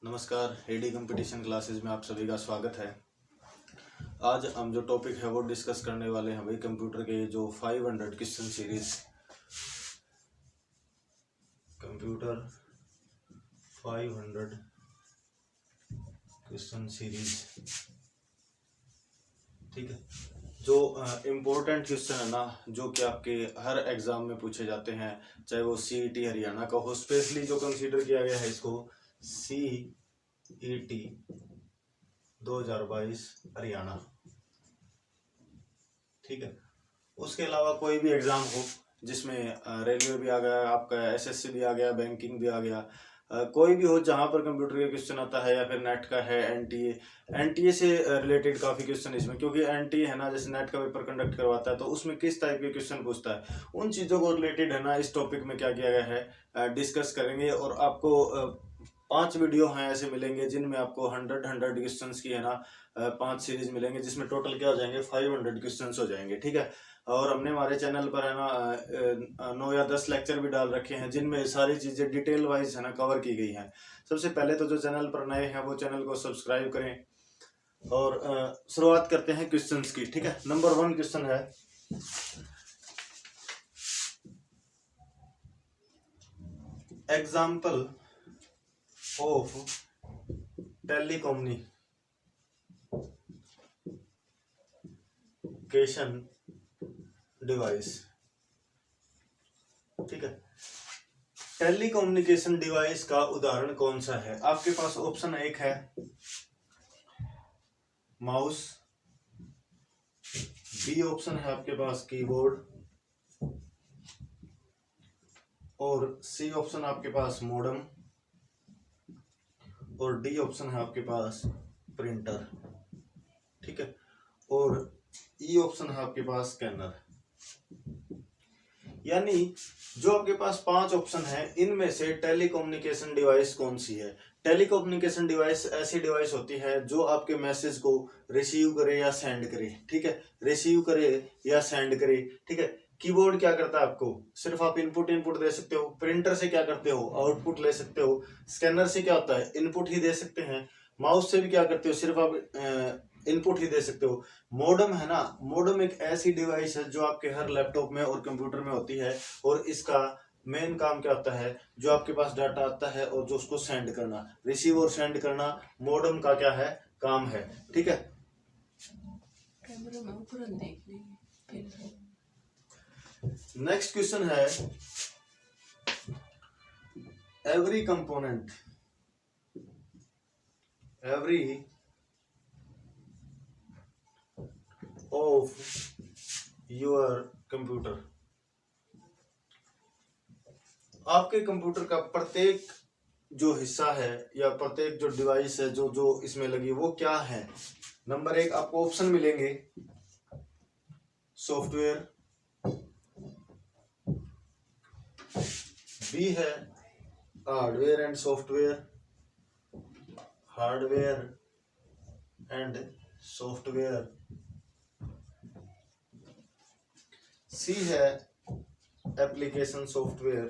नमस्कार, AD competition classes में आप सभी का स्वागत है। आज हम जो टॉपिक है वो डिस्कस करने वाले हैं भाई कंप्यूटर के जो 500 question series, computer 500 question series. ठीक है, जो इम्पोर्टेंट क्वेश्चन है ना, जो कि आपके हर एग्जाम में पूछे जाते हैं, चाहे वो सीईटी हरियाणा का हो, स्पेशली जो कंसीडर किया गया है इसको सीईटी 2022 हरियाणा। ठीक है, उसके अलावा कोई भी एग्जाम हो जिसमें रेलवे भी आ गया, आपका एसएससी भी आ गया, बैंकिंग भी आ गया, कोई भी हो जहां पर कंप्यूटर का क्वेश्चन आता है, या फिर नेट का है, एनटीए से रिलेटेड काफी क्वेश्चन इसमें, क्योंकि एनटीए है ना, जैसे नेट का पेपर कंडक्ट करवाता है तो उसमें किस टाइप के क्वेश्चन पूछता है, उन चीजों को रिलेटेड है ना इस टॉपिक में क्या किया गया है, डिस्कस करेंगे। और आपको 5 वीडियो हैं ऐसे मिलेंगे जिनमें आपको 100 क्वेश्चन की है ना 5 सीरीज मिलेंगे, जिसमें टोटल क्या हो जाएंगे 500 क्वेश्चन हो जाएंगे। ठीक है, और हमने हमारे चैनल पर है ना 9 या 10 लेक्चर भी डाल रखे हैं जिनमें सारी चीजें डिटेल वाइज है ना कवर की गई हैं। सबसे पहले तो जो चैनल पर नए हैं वो चैनल को सब्सक्राइब करें। और शुरुआत करते हैं क्वेश्चंस की। ठीक है, नंबर 1 क्वेश्चन है, एग्जाम्पल ऑफ टेलीकम्युनिकेशन डिवाइस। ठीक है, टेलीकम्युनिकेशन डिवाइस का उदाहरण कौन सा है? आपके पास ऑप्शन 1 है माउस, बी ऑप्शन है आपके पास कीबोर्ड, और सी ऑप्शन आपके पास मॉडेम, और डी ऑप्शन है आपके पास प्रिंटर। ठीक है, और ई ऑप्शन है आपके पास स्कैनर। यानी जो आपके पास 5 ऑप्शन है, इनमें से टेलीकम्युनिकेशन डिवाइस कौन सी है? टेलीकम्युनिकेशन डिवाइस ऐसी डिवाइस होती है जो आपके मैसेज को रिसीव करे या सेंड करे। ठीक है, रिसीव करे या सेंड करे। ठीक है, कीबोर्ड क्या करता है? आपको सिर्फ आप इनपुट दे सकते हो। प्रिंटर से क्या करते हो? आउटपुट ले सकते हो। स्कैनर से क्या होता है? इनपुट ही दे सकते हैं। माउस से भी क्या करते हो? सिर्फ आप इनपुट ही दे सकते हो। मॉडेम है ना, मॉडेम एक ऐसी डिवाइस है जो आपके हर लैपटॉप में और कंप्यूटर में होती है, और इसका मेन काम क्या होता है? जो आपके पास डाटा आता है और जो उसको सेंड करना, रिसीव और सेंड करना मॉडेम का क्या है? काम है। ठीक है, नेक्स्ट क्वेश्चन है, every component of your computer. आपके कंप्यूटर का प्रत्येक जो हिस्सा है या प्रत्येक जो डिवाइस है जो जो इसमें लगी, वो क्या है? नंबर 1 आपको ऑप्शन मिलेंगे, सॉफ्टवेयर, बी है hardware and software, hardware and software, C है एप्लीकेशन सॉफ्टवेयर,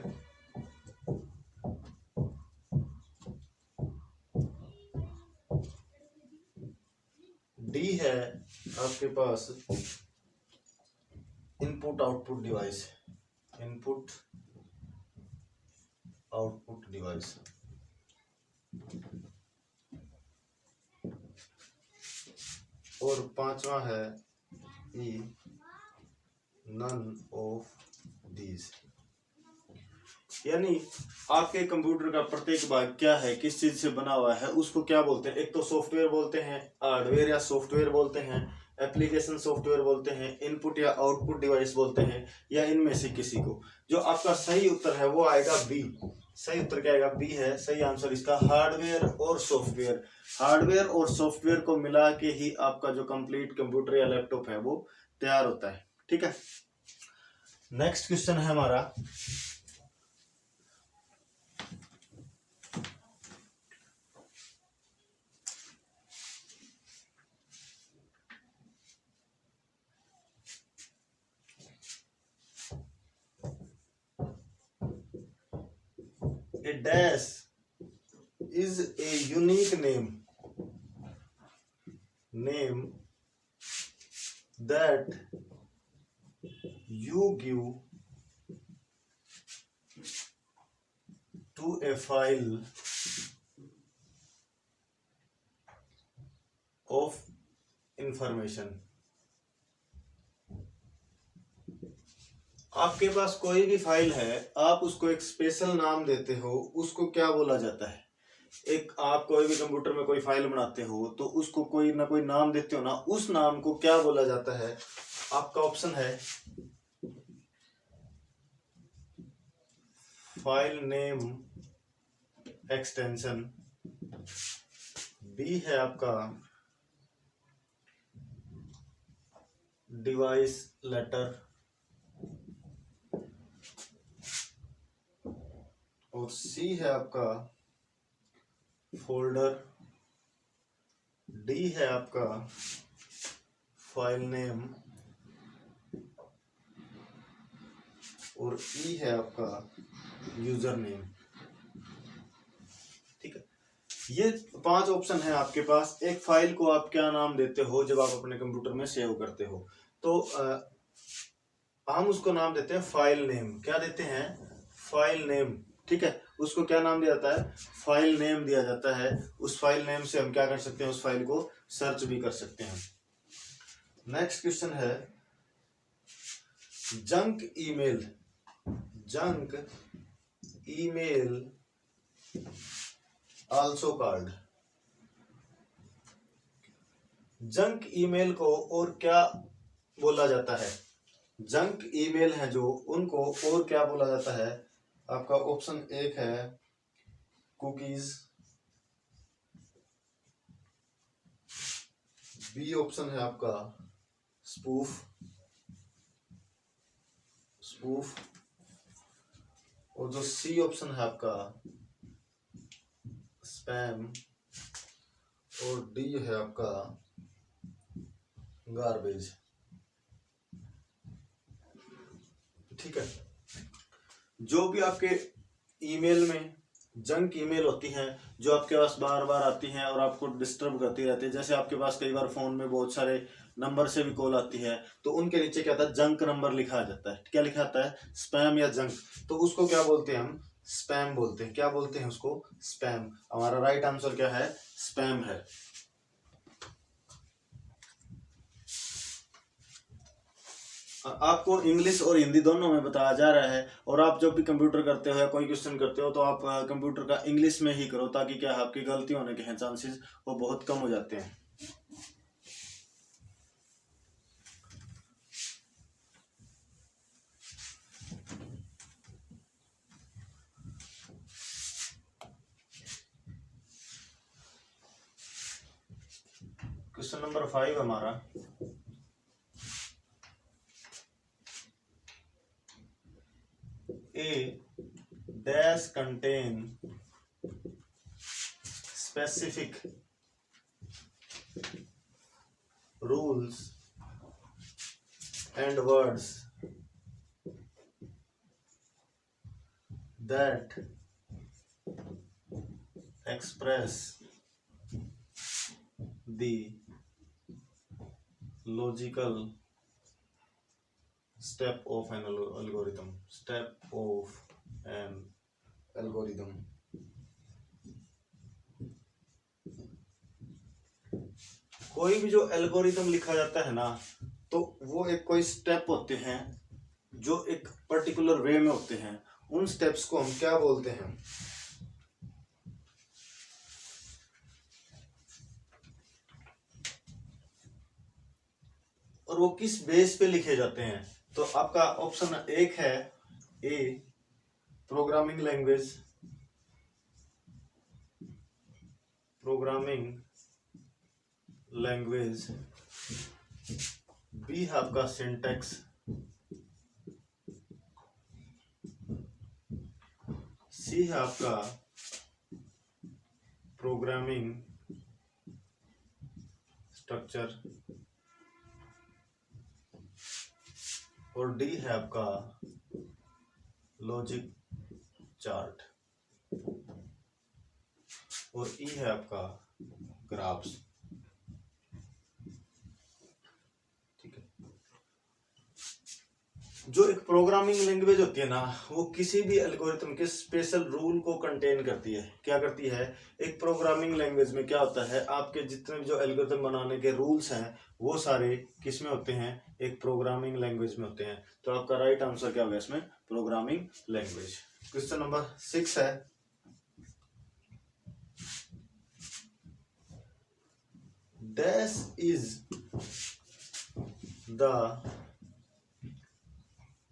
डी है आपके पास input output device, input output device. और 5वां है ई, नन ऑफ दीज। यानी आपके कंप्यूटर का प्रत्येक भाग क्या है, किस चीज से बना हुआ है, उसको क्या बोलते हैं? एक तो सॉफ्टवेयर बोलते हैं, हार्डवेयर या सॉफ्टवेयर बोलते हैं, एप्लीकेशन सॉफ्टवेयर बोलते हैं, इनपुट या आउटपुट डिवाइस बोलते हैं, या इनमें से किसी को। जो आपका सही उत्तर है वो आएगा बी। सही उत्तर क्या आएगा? बी है सही आंसर इसका, हार्डवेयर और सॉफ्टवेयर। हार्डवेयर और सॉफ्टवेयर को मिला के ही आपका जो कंप्लीट कंप्यूटर या लैपटॉप है वो तैयार होता है। ठीक है, नेक्स्ट क्वेश्चन है हमारा, a dash is a unique name that you give to a file of information। आपके पास कोई भी फाइल है, आप उसको एक स्पेशल नाम देते हो, उसको क्या बोला जाता है? एक आप कोई भी कंप्यूटर में कोई फाइल बनाते हो तो उसको कोई ना कोई नाम देते हो ना, उस नाम को क्या बोला जाता है? आपका ऑप्शन है फाइल नेम एक्सटेंशन, बी है आपका डिवाइस लेटर, और सी है आपका फोल्डर, डी है आपका फाइल नेम, और ई है आपका यूजर नेम। ठीक है, ये 5 ऑप्शन है आपके पास। एक फाइल को आप क्या नाम देते हो जब आप अपने कंप्यूटर में सेव करते हो? तो हम उसको नाम देते हैं फाइल नेम। क्या देते हैं? File name. ठीक है, उसको क्या नाम दिया जाता है? फाइल नेम दिया जाता है। उस फाइल नेम से हम क्या कर सकते हैं? उस फाइल को सर्च भी कर सकते हैं। नेक्स्ट क्वेश्चन है junk email. Junk email also called. Junk email को और क्या बोला जाता है? जंक ईमेल है जो, उनको और क्या बोला जाता है? आपका ऑप्शन 1 है कुकीज, बी ऑप्शन है आपका स्पूफ, और जो सी ऑप्शन है आपका स्पैम, और डी है आपका गार्बेज। ठीक है, जो भी आपके ईमेल में जंक ईमेल होती हैं, जो आपके पास बार बार आती हैं और आपको डिस्टर्ब करती रहती है, जैसे आपके पास कई बार फोन में बहुत सारे नंबर से भी कॉल आती है, तो उनके नीचे क्या आता है? जंक नंबर लिखा आ जाता है। क्या लिखा आता है? स्पैम या जंक। तो उसको क्या बोलते हैं? हम स्पैम बोलते हैं। क्या बोलते हैं उसको? स्पैम। हमारा राइट आंसर क्या है? स्पैम है। आपको इंग्लिश और हिंदी दोनों में बताया जा रहा है, और आप जब भी कंप्यूटर करते हो या कोई क्वेश्चन करते हो तो आप कंप्यूटर का इंग्लिश में ही करो, ताकि क्या आपकी गलती होने के चांसेस वो बहुत कम हो जाते हैं। क्वेश्चन नंबर 5 हमारा, A dash contain specific rules and words that express the logical step of an algorithm। कोई भी जो एल्गोरिथम लिखा जाता है ना, तो वो एक कोई स्टेप होते हैं जो एक पर्टिकुलर वे में होते हैं। उन स्टेप्स को हम क्या बोलते हैं? और वो किस बेस पे लिखे जाते हैं? तो आपका ऑप्शन 1 है ए प्रोग्रामिंग लैंग्वेज, बी है आपका सिंटैक्स, सी है आपका प्रोग्रामिंग स्ट्रक्चर, और डी है आपका लॉजिक चार्ट। और ई है आपका ग्राफ्स। ठीक है। जो एक प्रोग्रामिंग लैंग्वेज होती है ना, वो किसी भी एल्गोरिथम के स्पेशल रूल को कंटेन करती है। क्या करती है? एक प्रोग्रामिंग लैंग्वेज में क्या होता है, आपके जितने भी जो एल्गोरिथम बनाने के रूल्स हैं वो सारे किस में होते हैं? एक प्रोग्रामिंग लैंग्वेज में होते हैं। तो आपका राइट आंसर क्या होगा इसमें? Programming language. क्वेश्चन नंबर 6 है, dash is the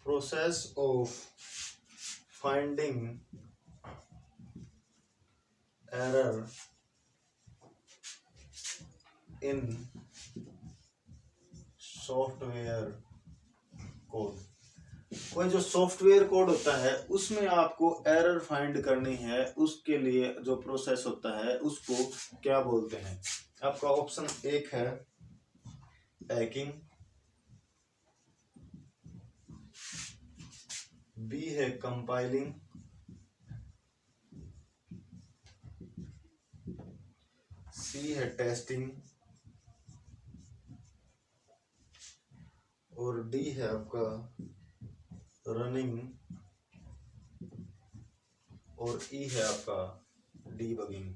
process of finding error in software code। कोई जो सॉफ्टवेयर कोड होता है उसमें आपको एरर फाइंड करनी है, उसके लिए जो प्रोसेस होता है उसको क्या बोलते हैं? आपका ऑप्शन 1 है हैकिंग, बी है कंपाइलिंग, सी है टेस्टिंग और डी है आपका रनिंग और ई है आपका डीबगिंग।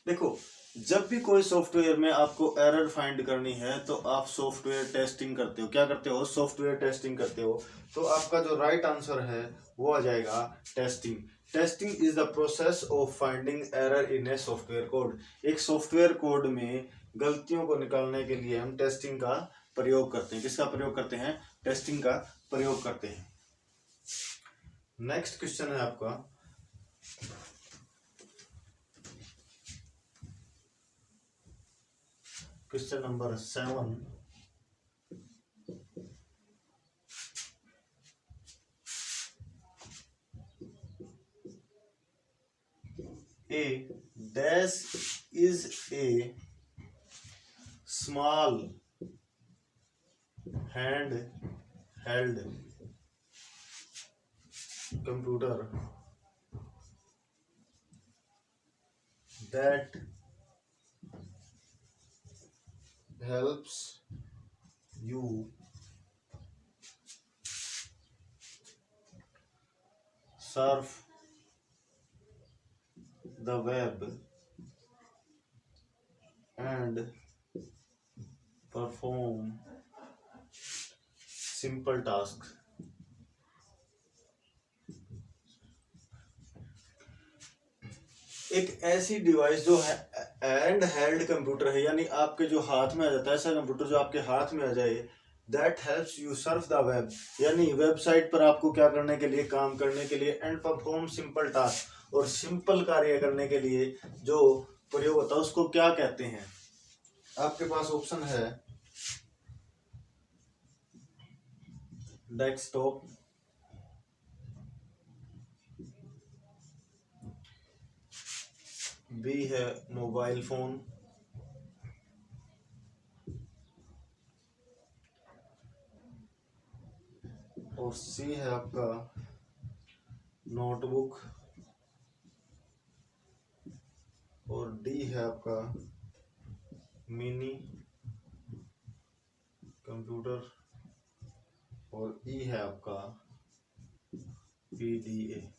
देखो, जब भी कोई सॉफ्टवेयर में आपको एरर फाइंड करनी है तो आप सॉफ्टवेयर टेस्टिंग करते हो। क्या करते हो? सॉफ्टवेयर टेस्टिंग करते हो। तो आपका जो राइट आंसर है वो आ जाएगा testing. Testing is the process of finding error in a software code. एक सॉफ्टवेयर कोड में गलतियों को निकालने के लिए हम टेस्टिंग का प्रयोग करते हैं। किसका प्रयोग करते हैं? टेस्टिंग का प्रयोग करते हैं। नेक्स्ट क्वेश्चन है आपका, question number 7, a dash is a small handheld computer that helps you surf the web and perform simple tasks। एक ऐसी डिवाइस जो है हैंड हेल्ड कंप्यूटर है, यानी आपके जो हाथ में आ जाता है, ऐसा कंप्यूटर जो आपके हाथ में आ जाए, that helps you Surf the web, यानी वेबसाइट पर आपको क्या करने के लिए? काम करने के लिए। एंड परफॉर्म सिंपल टास्क, और सिंपल कार्य करने के लिए जो प्रयोग होता है उसको क्या कहते हैं? आपके पास ऑप्शन है डेस्कटॉप, बी है मोबाइल फोन, और सी है आपका नोटबुक, और डी है आपका मिनी कंप्यूटर, और ई है आपका पीडीए।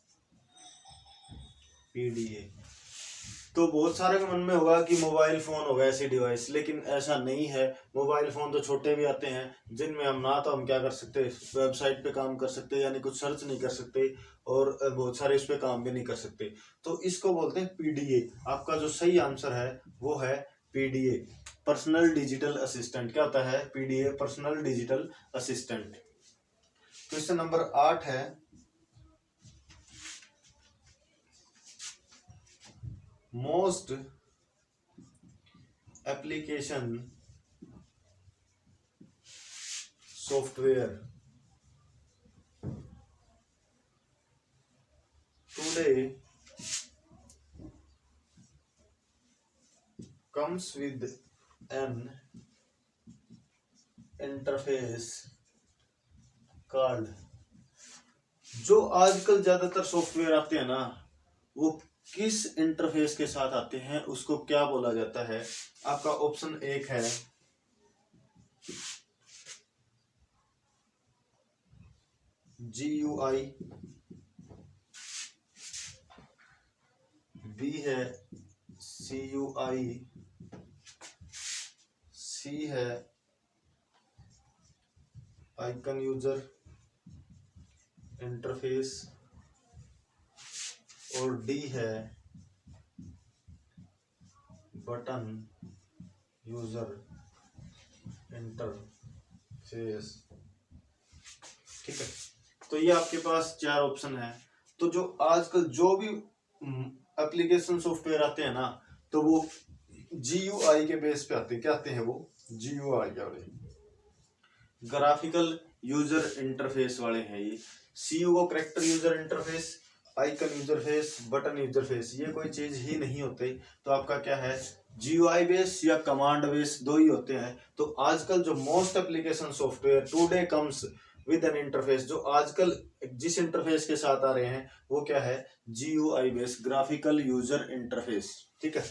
तो बहुत सारे के मन में होगा कि मोबाइल फोन होगा ऐसी डिवाइस, लेकिन ऐसा नहीं है। मोबाइल फोन तो छोटे भी आते हैं जिनमें हम ना तो हम क्या कर सकते, वेबसाइट पे काम कर सकते, यानी कुछ सर्च नहीं कर सकते, और बहुत सारे इस पे काम भी नहीं कर सकते। तो इसको बोलते हैं पीडीए। आपका जो सही आंसर है वो है पीडीए, पर्सनल डिजिटल असिस्टेंट। क्या होता है? PDA, personal digital assistant. Question number 8 है, most application software today comes with an interface called जो आजकल ज्यादातर सॉफ्टवेयर आते हैं ना, वो किस इंटरफेस के साथ आते हैं, उसको क्या बोला जाता है? आपका ऑप्शन एक है GUI, बी है CUI, सी है आइकन यूजर इंटरफेस, और डी है बटन यूजर इंटरफेस। ठीक है, तो ये आपके पास चार ऑप्शन है। तो जो आजकल जो भी एप्लीकेशन सॉफ्टवेयर आते हैं ना, तो वो GUI के बेस पे आते हैं। क्या आते हैं वो? GUI वाले, ग्राफिकल यूजर इंटरफेस वाले हैं ये। CUO character user interface, icon user face, button user face, ये कोई चीज ही नहीं होती। तो आपका क्या है? GUI बेस या कमांड बेस, दो ही होते हैं। तो आजकल जो most application software today comes with N interface, जो आजकल जिस इंटरफेस के साथ आ रहे हैं वो क्या है? GUI base, graphical user interface. ठीक है,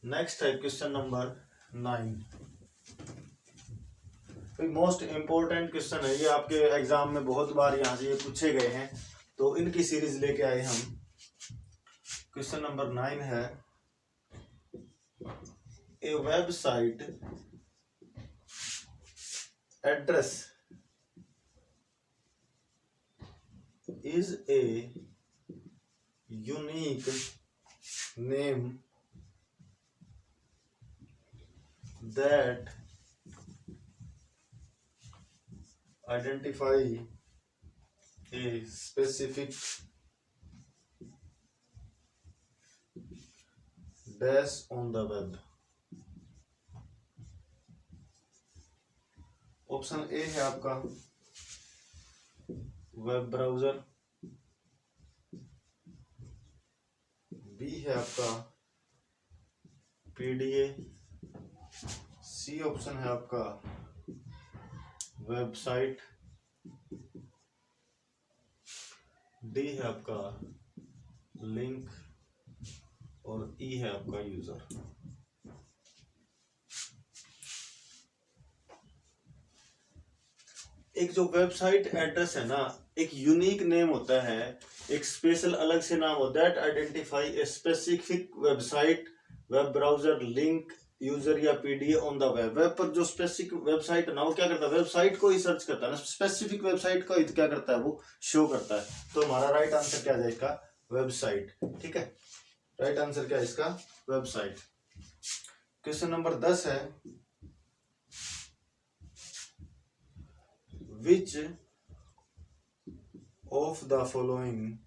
नेक्स्ट है question number 9। Most important question है ये, आपके एग्जाम में बहुत बार यहाँ से ये पूछे गए हैं, तो इनकी सीरीज लेके आए हम। क्वेश्चन नंबर 9 है, a website address is a unique name that identify a specific dash on the web। Option A है आपका वेब ब्राउजर, बी है आपका PDA, सी ऑप्शन है आपका वेबसाइट, डी है आपका लिंक, और ई है आपका यूजर। एक जो वेबसाइट एड्रेस है ना, एक यूनिक नेम होता है, एक स्पेशल अलग से नाम होता है, that identify a specific website, web browser, link, user या PDA on the web. Web पर जो स्पेसिफिक वेबसाइट है ना, वो क्या करता है? वेबसाइट को ही सर्च करता है ना, स्पेसिफिक वेबसाइट को ही क्या करता है? वो शो करता है। तो हमारा राइट आंसर क्या है इसका? वेबसाइट। ठीक है, राइट आंसर क्या है इसका? वेबसाइट। क्वेश्चन नंबर 10 है, विच of the following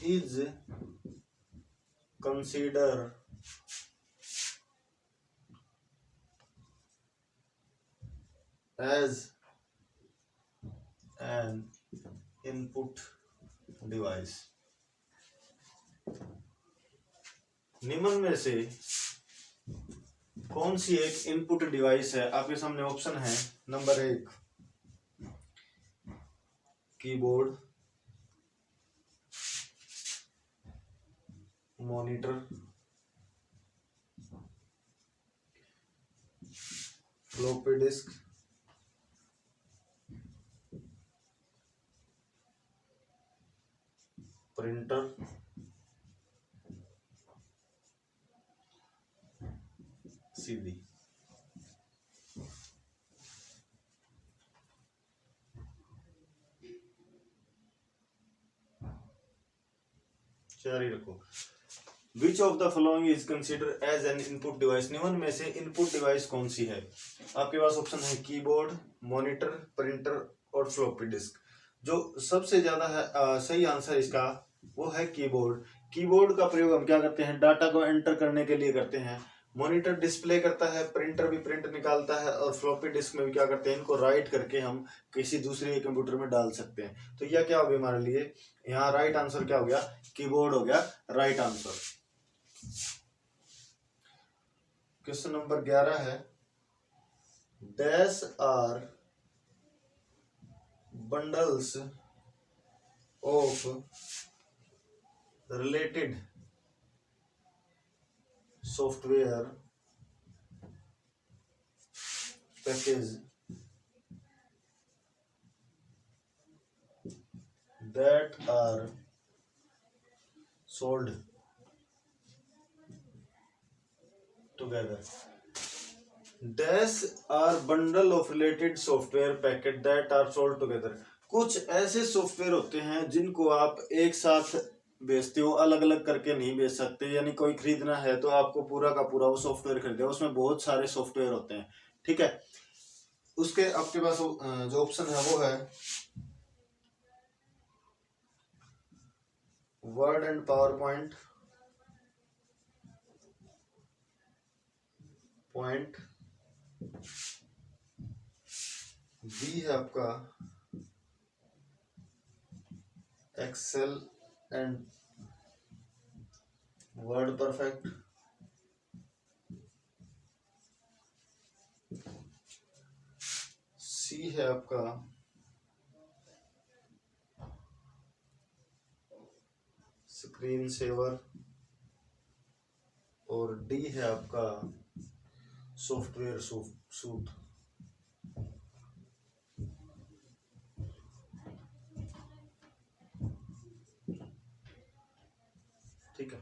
is consider as an input device। निम्न में से कौन सी एक इनपुट डिवाइस है? आपके सामने ऑप्शन है, number 1 keyboard, monitor, floppy disk, printer, CD। जारी रखो। Which of the following is consider as an input device? निम्न में से इनपुट डिवाइस कौन सी है? आपके पास ऑप्शन है कीबोर्ड, मॉनिटर, प्रिंटर और फ्लॉपी डिस्क। जो सबसे ज्यादा है सही आंसर इसका वो है कीबोर्ड। कीबोर्ड का प्रयोग हम क्या करते हैं? डाटा को एंटर करने के लिए करते हैं। मॉनिटर डिस्प्ले करता है, प्रिंटर भी प्रिंट निकालता है, और फ्लॉपी डिस्क में भी क्या करते हैं? इनको राइट करके हम किसी दूसरे कंप्यूटर में डाल सकते हैं। तो यह क्या हो गया हमारे लिए? यहाँ राइट आंसर क्या हो गया? कीबोर्ड हो गया राइट आंसर। क्वेश्चन नंबर 11 है, dash are bundles of related software package that are sold together. Dash are bundle of related software packet that are sold together. कुछ ऐसे सॉफ्टवेयर होते हैं जिनको आप एक साथ बेचते हो, अलग अलग करके नहीं बेच सकते। यानी कोई खरीदना है तो आपको पूरा का पूरा वो सॉफ्टवेयर खरीदे, उसमें बहुत सारे सॉफ्टवेयर होते हैं, ठीक है। उसके आपके पास जो ऑप्शन है वो है Word and PowerPoint, B है आपका Excel and WordPerfect, C है आपका स्क्रीन सेवर, और डी है आपका सॉफ्टवेयर सूट। ठीक है,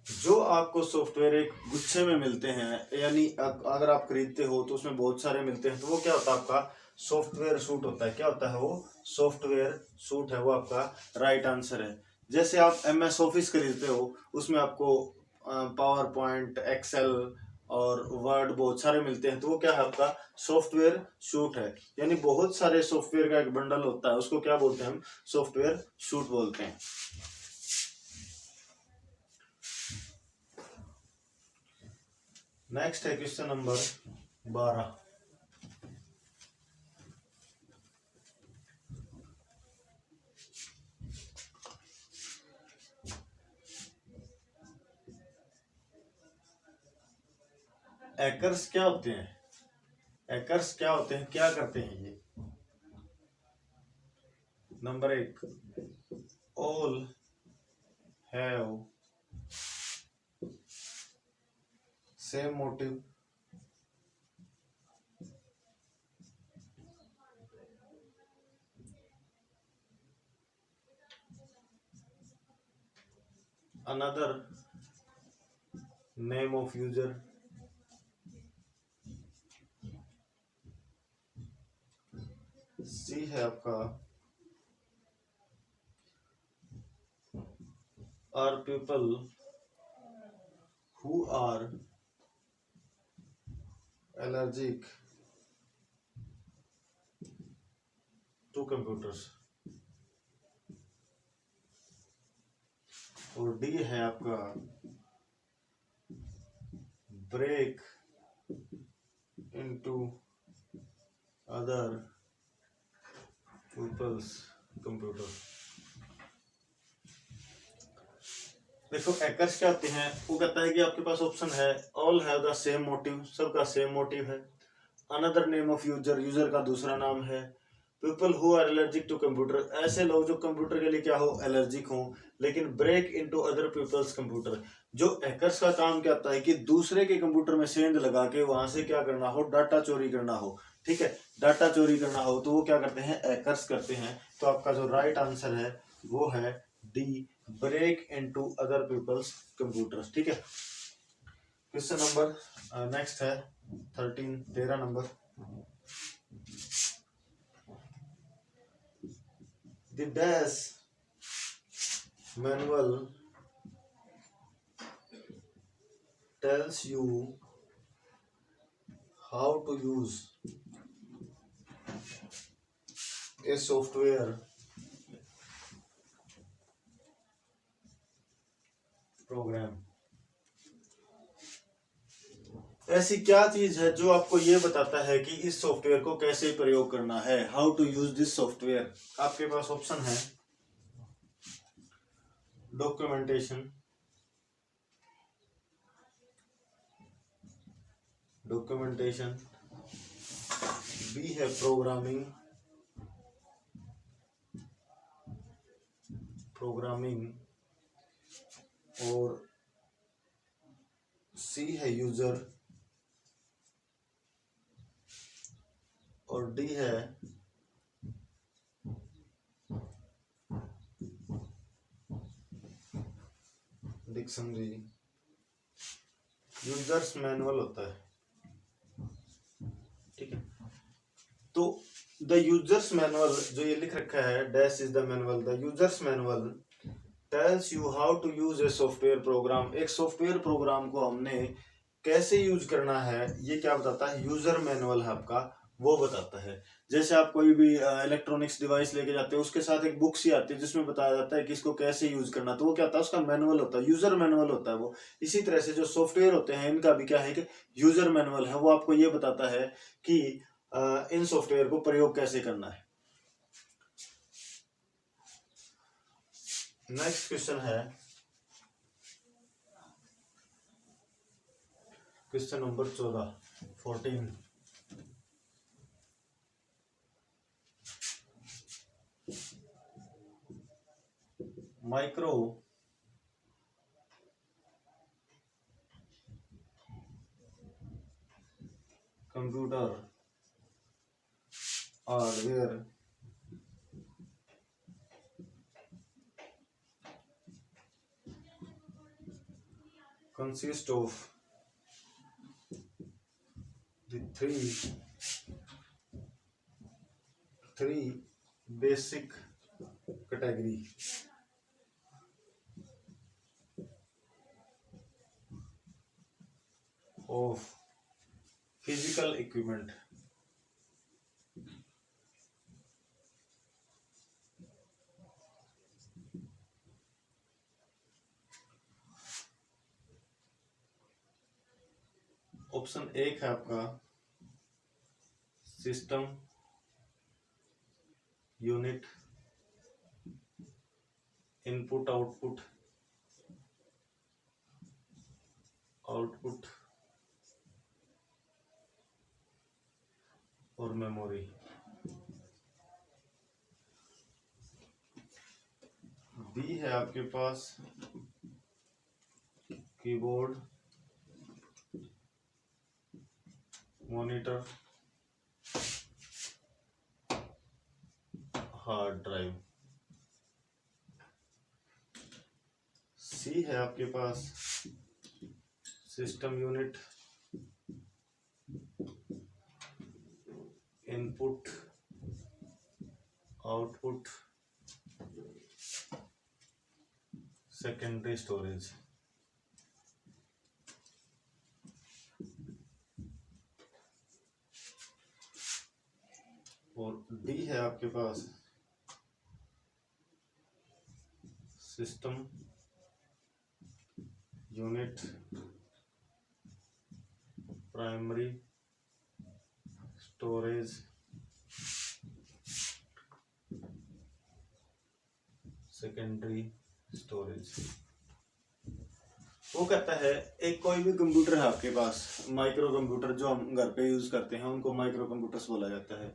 जो आपको सॉफ्टवेयर एक गुच्छे में मिलते हैं, यानी अगर आप खरीदते हो तो उसमें बहुत सारे मिलते हैं, तो वो क्या होता है, आपका सॉफ्टवेयर सूट होता है। क्या होता है वो? सॉफ्टवेयर सूट है, वो आपका राइट आंसर है। जैसे आप MS ऑफिस खरीदते हो, उसमें आपको पावर पॉइंट, एक्सेल और वर्ड बहुत सारे मिलते हैं, तो वो क्या है, आपका सॉफ्टवेयर सूट है। यानी बहुत सारे सॉफ्टवेयर का एक बंडल होता है, उसको क्या बोलते हैं हम? सॉफ्टवेयर सूट बोलते हैं। नेक्स्ट है क्वेश्चन नंबर 12। हैकर्स क्या होते हैं? हैकर्स क्या होते हैं, क्या करते हैं ये? Number 1, all have same motive, another name of user, सी है आपका are people who are allergic to computers, और डी है आपका break into other people's computer. देखो हैकर्स क्या होते हैं, वो कहता है कि आपके पास ऑप्शन है all have the same motive, सबका सेम मोटिव है, another name of user, user का दूसरा नाम है, people who are allergic to computer, ऐसे लोग जो कंप्यूटर के लिए क्या हो, एलर्जिक हो, लेकिन break into other people's computer, जो हैकर्स का काम क्या होता है कि दूसरे के कंप्यूटर में सेंध लगा के वहां से क्या करना हो, डाटा चोरी करना हो। ठीक है, डाटा चोरी करना हो तो वो क्या करते हैं, हैकर्स करते हैं। तो आपका जो राइट आंसर है वो है D, break into other people's computers. ठीक है, क्वेश्चन नंबर नेक्स्ट है 13 number. The dash manual tells you how to use a software program। ऐसी क्या चीज है जो आपको ये बताता है कि इस सॉफ्टवेयर को कैसे प्रयोग करना है? How to use this software. आपके पास ऑप्शन है डॉक्यूमेंटेशन, डॉक्यूमेंटेशन, बी है प्रोग्रामिंग, और सी है यूजर, और डी है डिक्शनरी। यूजर्स मैनुअल होता है, ठीक है। तो द यूजर्स मैनुअल जो ये लिख रखा है, dash is the manual, the user's manual tells you how to use a software program. एक सॉफ्टवेयर प्रोग्राम को हमने कैसे यूज करना है ये क्या बताता है, यूजर मैनुअल है आपका, वो बताता है। जैसे आप कोई भी इलेक्ट्रॉनिक्स डिवाइस लेके जाते हैं, उसके साथ एक बुक सी आती है जिसमें बताया जाता है कि इसको कैसे यूज करना, तो वो क्या होता है, उसका मैनुअल होता है, यूजर मैनुअल होता है वो। इसी तरह से जो सॉफ्टवेयर होते हैं इनका भी क्या है कि यूजर मैनुअल है, वो आपको ये बताता है कि इन सॉफ्टवेयर को प्रयोग कैसे करना है। नेक्स्ट क्वेश्चन है question number 14। Micro computer hardware consist of the three basic category of physical equipment। Option एक है आपका सिस्टम यूनिट, इनपुट आउटपुट और मेमोरी। बी है आपके पास keyboard, monitor, hard drive. C है आपके पास system unit, input output, secondary storage. और डी है आपके पास system unit, primary storage, secondary storage. वो कहता है एक कोई भी कंप्यूटर है आपके पास, माइक्रो कंप्यूटर जो हम घर पे यूज करते हैं उनको माइक्रो कंप्यूटर्स बोला जाता है।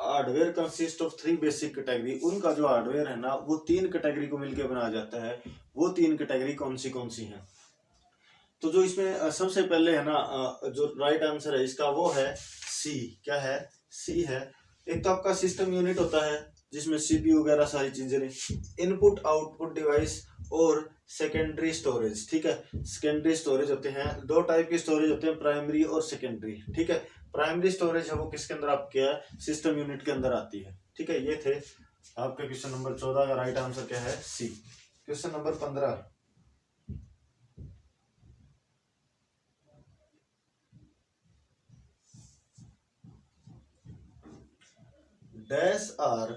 Hardware consist of 3 basic category, उनका जो हार्डवेयर है ना वो 3 कैटेगरी को मिलकर बनाया जाता है। वो 3 कैटेगरी कौन सी हैं? तो जो इसमें सबसे पहले है ना जो राइट आंसर है इसका वो है सी। क्या है? सी है। एक तो आपका सिस्टम यूनिट होता है जिसमें सीपीयू वगैरह सारी चीजें रही, इनपुट आउटपुट डिवाइस और सेकेंडरी स्टोरेज। ठीक है, सेकेंडरी स्टोरेज होते हैं 2 टाइप की स्टोरेज होते हैं, प्राइमरी और सेकेंडरी। ठीक है, प्राइमरी स्टोरेज है वो किसके अंदर आपके है? सिस्टम यूनिट के अंदर आती है। ठीक है, ये थे आपके क्वेश्चन नंबर 14 का राइट आंसर क्या है? C. Question number 15, dash are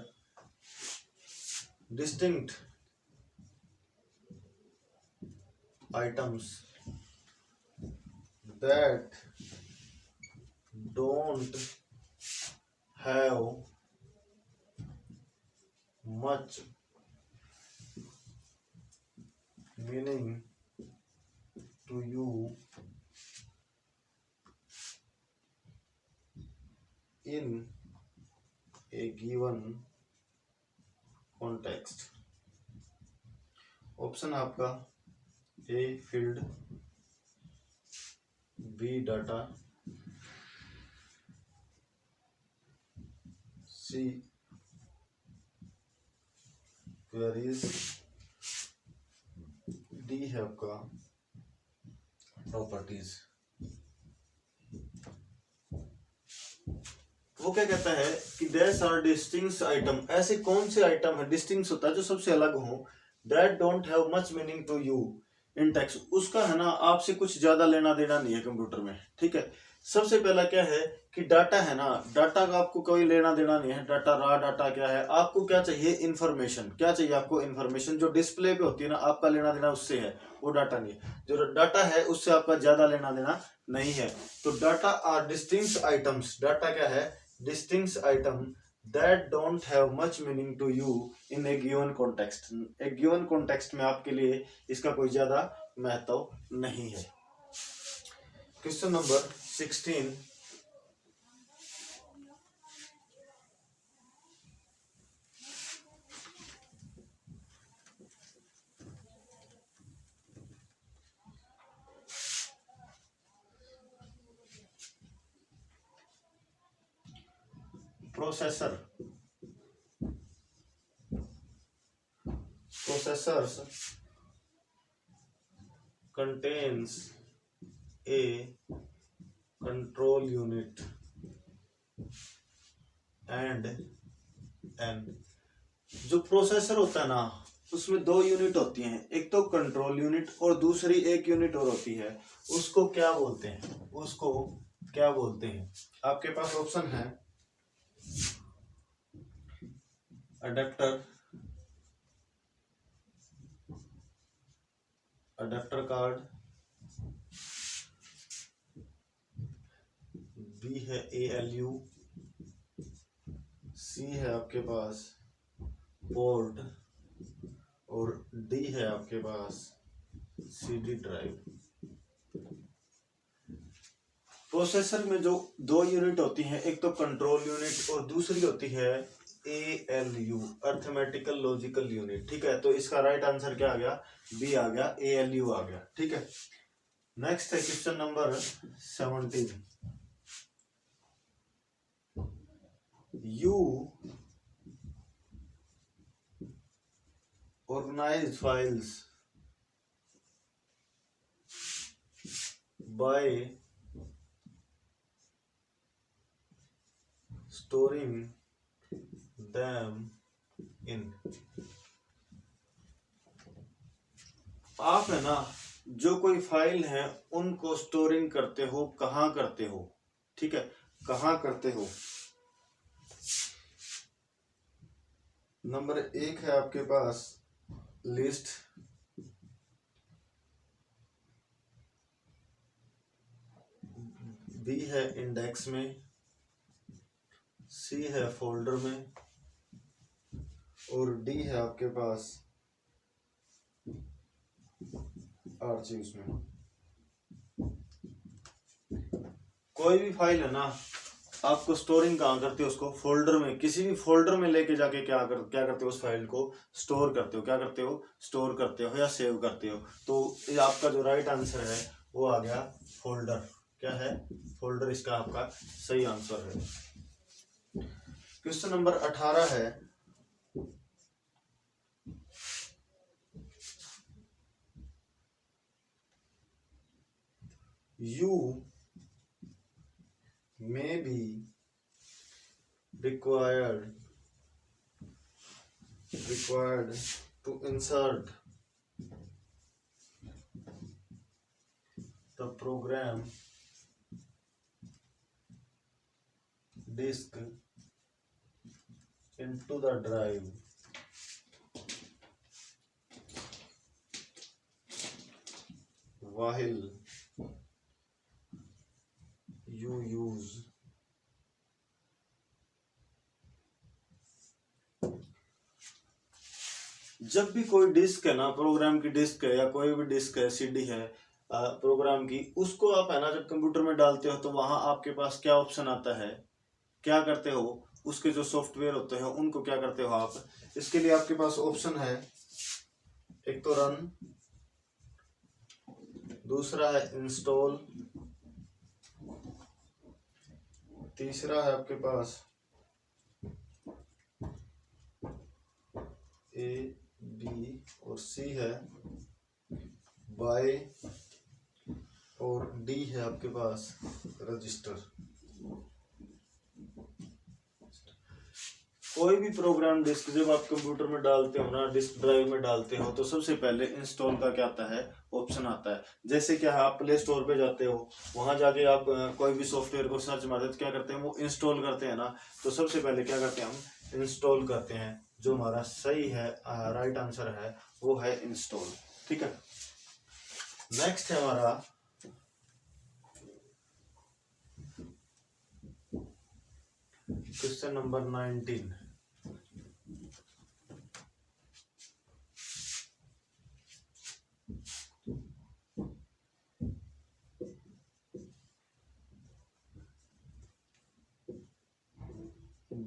distinct items that don't have much meaning to you in a given context. Option आपका A field, B data, C queries, D है आपका प्रॉपर्टीज। वो क्या कहता है कि देयर आर डिस्टिंक्ट आइटम, ऐसे कौन से आइटम है, डिस्टिंक्ट होता है जो सबसे अलग हो, that don't have much meaning to you in text, उसका है ना आपसे कुछ ज्यादा लेना देना नहीं है कंप्यूटर में, ठीक है। सबसे पहला क्या है कि डाटा है ना, डाटा का आपको कोई लेना देना नहीं है, डाटा रॉ डाटा क्या है, आपको क्या चाहिए, इन्फॉर्मेशन, क्या चाहिए आपको, इन्फॉर्मेशन जो डिस्प्ले पे होती है ना, आपका लेना देना उससे है, वो डाटा नहीं है। जो डाटा है उससे आपका ज्यादा लेना देना नहीं है। तो data are distinct items, data क्या है, distinct item that don't have much meaning to you in a given context, एक गिवन कॉन्टेक्स्ट में आपके लिए इसका कोई ज्यादा महत्व नहीं है। Question number 16, processors contains a control unit and an, जो प्रोसेसर होता है ना उसमें दो यूनिट होती हैं, एक तो कंट्रोल यूनिट और दूसरी एक यूनिट और होती है, उसको क्या बोलते हैं, उसको क्या बोलते हैं। आपके पास ऑप्शन है अडेप्टर, अडेप्टर कार्ड, बी है ALU, सी है आपके पास पोर्ट और डी है आपके पास CD ड्राइव। प्रोसेसर में जो दो यूनिट होती हैं, एक तो कंट्रोल यूनिट और दूसरी होती है ALU, अर्थमेटिकल लॉजिकल यूनिट, ठीक है। तो इसका राइट आंसर क्या आ गया, बी आ गया, ALU आ गया, ठीक है। नेक्स्ट है question number 17, you organize files by storing them in, आप है ना जो कोई फाइल है उनको स्टोरिंग करते हो, कहाँ करते हो, ठीक है, कहाँ करते हो। नंबर 1 है आपके पास लिस्ट, बी है इंडेक्स में, सी है फोल्डर में और डी है आपके पास आर्चिव्स में। कोई भी फाइल है ना आपको स्टोरिंग कहाँ करते हो, उसको फोल्डर में, किसी भी फोल्डर में लेके जाके क्या करते हो, उस फाइल को स्टोर करते हो, क्या करते हो, स्टोर करते हो या सेव करते हो। तो ये आपका जो राइट आंसर है वो आ गया फोल्डर, क्या है, फोल्डर इसका आपका सही आंसर है। क्वेश्चन नंबर 18 है, you may be required to insert the program disk into the drive while you use जब भी कोई डिस्क है ना, प्रोग्राम की डिस्क है या कोई भी डिस्क है, सीडी है प्रोग्राम की, उसको आप है ना जब कंप्यूटर में डालते हो तो वहां आपके पास क्या ऑप्शन आता है क्या करते हो, उसके जो सॉफ्टवेयर होते हैं उनको क्या करते हो आप। इसके लिए आपके पास ऑप्शन है, एक तो रन, दूसरा है इंस्टॉल, तीसरा है आपके पास ए बी, और सी है बाय, और डी है आपके पास रजिस्टर। कोई भी प्रोग्राम डिस्क जब आप कंप्यूटर में डालते हो ना, डिस्क ड्राइव में डालते हो, तो सबसे पहले इंस्टॉल का क्या आता है, ऑप्शन आता है। जैसे कि आप प्ले स्टोर पे जाते हो, वहां जाके आप कोई भी सॉफ्टवेयर को सर्च मारते हो तो क्या करते हैं, वो इंस्टॉल करते हैं ना। तो सबसे पहले क्या करते हैं, हम इंस्टॉल करते हैं। जो हमारा सही है, राइट आंसर है, वो है इंस्टॉल। ठीक है, नेक्स्ट है हमारा question number 19।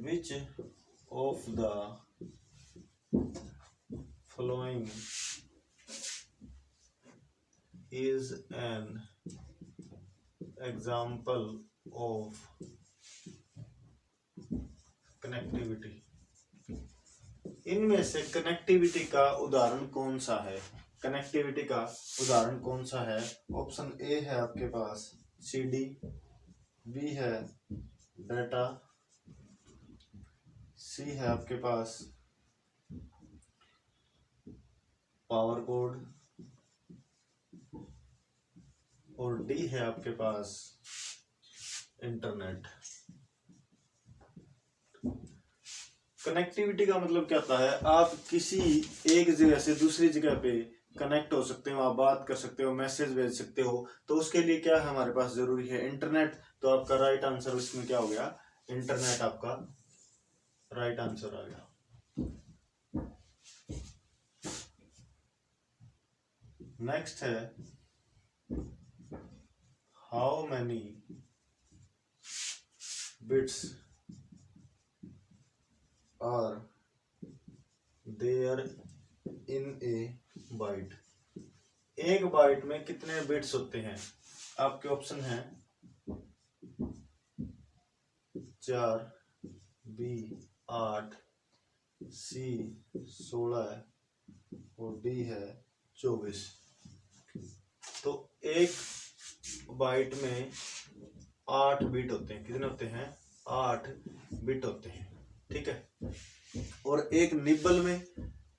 Which of the following is an example of connectivity? इनमें से कनेक्टिविटी का उदाहरण कौन सा है, कनेक्टिविटी का उदाहरण कौन सा है। ऑप्शन ए है आपके पास सीडी, बी है डाटा, सी है आपके पास पावर कोड, और डी है आपके पास इंटरनेट। कनेक्टिविटी का मतलब क्या होता है, आप किसी एक जगह से दूसरी जगह पे कनेक्ट हो सकते हो, आप बात कर सकते हो, मैसेज भेज सकते हो। तो उसके लिए क्या है हमारे पास जरूरी है, इंटरनेट। तो आपका राइट आंसर इसमें क्या हो गया, इंटरनेट आपका राइट आंसर आ गया। नेक्स्ट है, how many bits are there in a byte. एक बाइट में कितने बिट्स होते हैं। आपके ऑप्शन है 4, बी 8, सी 16 और डी है 24। तो एक बाइट में 8 बिट होते हैं। कितने होते हैं, 8 बिट होते हैं। ठीक है, और एक निबल में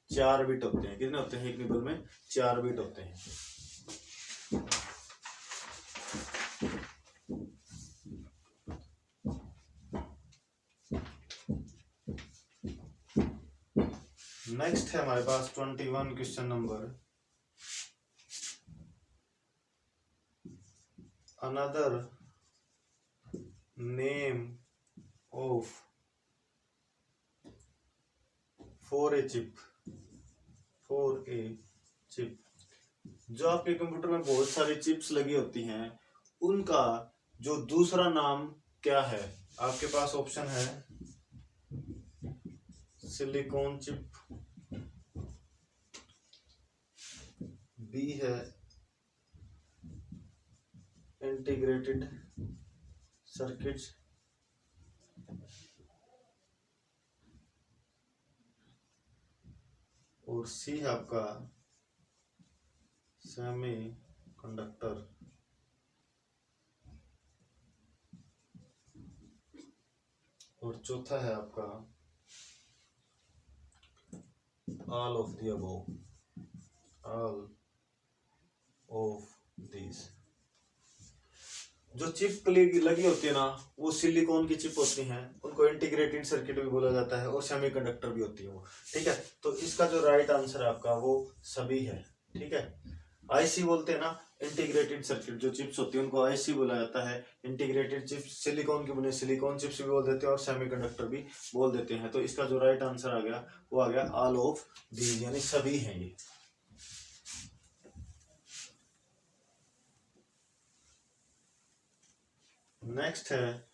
4 बिट होते हैं। कितने होते हैं, एक निबल में 4 बिट होते हैं। नेक्स्ट है हमारे पास 21 question number, another name of 4A chip. 4A chip, जो आपके कंप्यूटर में बहुत सारी चिप्स लगी होती हैं, उनका जो दूसरा नाम क्या है। आपके पास ऑप्शन है सिलिकॉन चिप, बी है इंटीग्रेटेड सर्किट्स, और सी है आपका सेमी कंडक्टर, और चौथा है आपका all of the above, all of this. जो चिप लगी होती है ना, वो सिलिकॉन की चिप होती हैं, उनको इंटीग्रेटेड सर्किट भी बोला जाता है, और सेमीकंडक्टर भी होती है वो। ठीक है, तो इसका जो राइट आंसर है आपका वो सभी है। ठीक है, आईसी बोलते हैं ना, इंटीग्रेटेड सर्किट जो चिप्स होती है उनको आईसी बोला जाता है। इंटीग्रेटेड चिप्स सिलिकॉन की बने सिलिकॉन चिप्स भी बोल देते हैं, और सेमीकंडक्टर भी बोल देते हैं। तो इसका जो राइट आंसर आ गया वो आ गया ऑल ऑफ दीज, यानी सभी हैं ये। नेक्स्ट है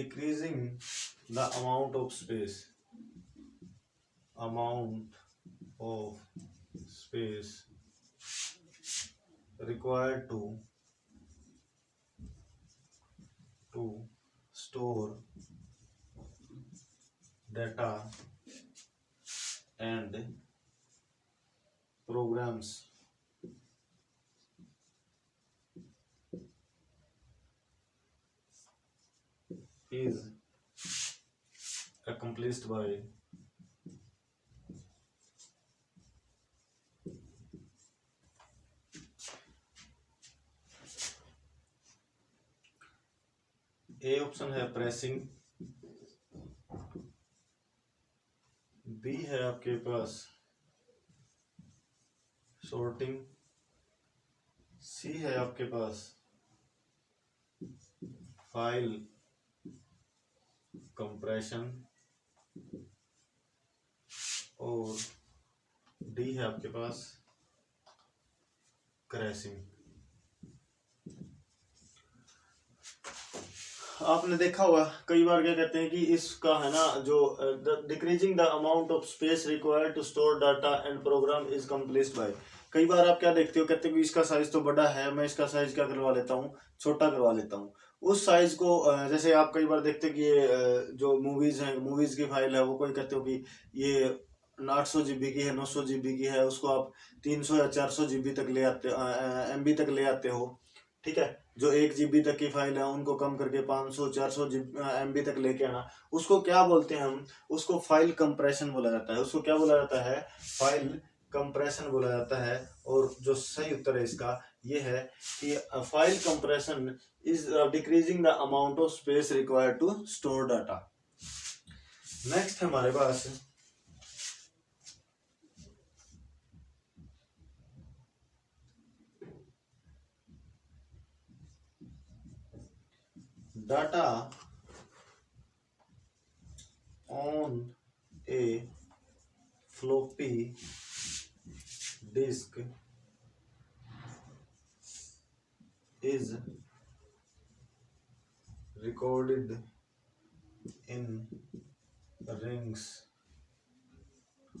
decreasing the amount of space required to store data and programs is accomplished by A option है प्रेसिंग, बी है आपके पास सॉर्टिंग, सी है आपके पास फाइल कंप्रेशन और डी है आपके पास क्रैशिंग। आपने देखा होगा कई बार क्या कहते हैं कि इसका है ना जो decreasing the amount of space required to store data and program is complete by. कई बार आप क्या देखते हो, कहते हो कि इसका साइज तो बड़ा है, मैं इसका साइज क्या करवा लेता हूँ, छोटा करवा लेता हूँ। उस साइज को जैसे आप कई बार देखते हो कि ये जो मूवीज हैं, मूवीज की फाइल है, वो कोई कहते हो कि ये 800 GB की है, 900 GB की है, उसको आप 300 या 400 GB तक ले आते MB तक ले आते हो, ठीक है। जो 1 GB तक की फाइल है उनको कम करके 500 400 MB तक लेके आना, उसको क्या बोलते हैं हम, उसको फाइल कंप्रेशन बोला जाता है। उसको क्या बोला जाता है, फाइल कंप्रेशन बोला जाता है। और जो सही उत्तर है इसका ये है कि file compression is decreasing the amount of space required to store data. Next है हमारे पास data on a floppy disk is recorded in rings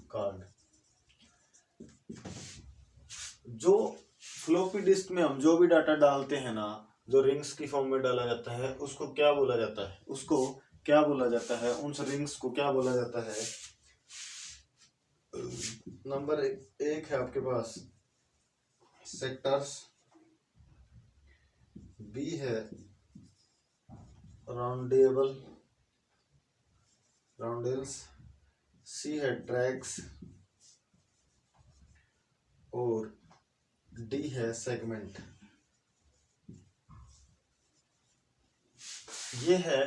card। जो फ्लॉपी डिस्क में हम जो भी डाटा डालते हैं ना, जो रिंग्स की फॉर्म में डाला जाता है, उसको क्या बोला जाता है, उसको क्या बोला जाता है, उन रिंग्स को क्या बोला जाता है। नंबर 1 है आपके पास सेक्टर्स, बी है राउंडेल्स, सी है ट्रैक्स और डी है सेगमेंट। ये है,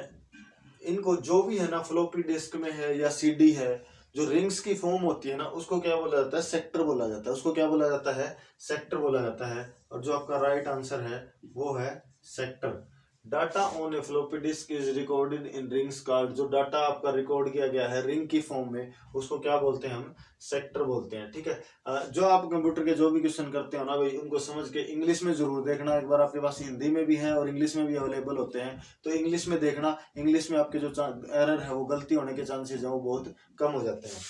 इनको जो भी है ना फ्लॉपी डिस्क में है या सीडी है, जो रिंग्स की फॉर्म होती है ना, उसको क्या बोला जाता है, सेक्टर बोला जाता है। उसको क्या बोला जाता है, सेक्टर बोला जाता है। और जो आपका राइट आंसर है वो है sector. Data on A floppy disk is recorded in rings card. जो डाटा आपका रिकॉर्ड किया गया है रिंग की फॉर्म में, उसको क्या बोलते हैं, हम सेक्टर बोलते हैं, ठीक है। जो आप कंप्यूटर के जो भी क्वेश्चन करते हो ना भाई, उनको समझ के इंग्लिश में जरूर देखना। एक बार आपके पास हिंदी में भी है और इंग्लिश में भी अवेलेबल होते हैं, तो इंग्लिश में देखना। इंग्लिश में आपके जो एरर है, वो गलती होने के चांसेस है वो बहुत कम हो जाते हैं।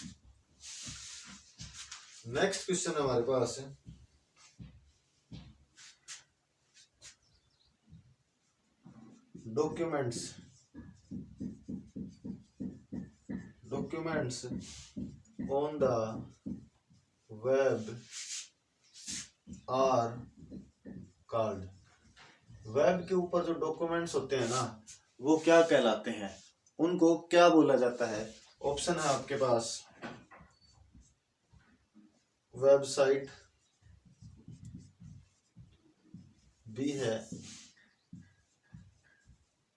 नेक्स्ट क्वेश्चन हमारे पास है documents on the web are called. Web के ऊपर जो डॉक्यूमेंट्स होते हैं ना, वो क्या कहलाते हैं, उनको क्या बोला जाता है। ऑप्शन है आपके पास वेबसाइट, बी है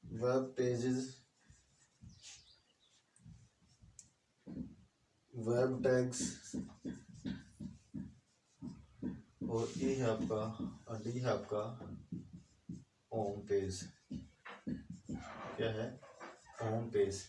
वेब पेजेस, वेब टैग्स और ई है आपका, डी है आपका होम पेज। क्या है, होम पेज।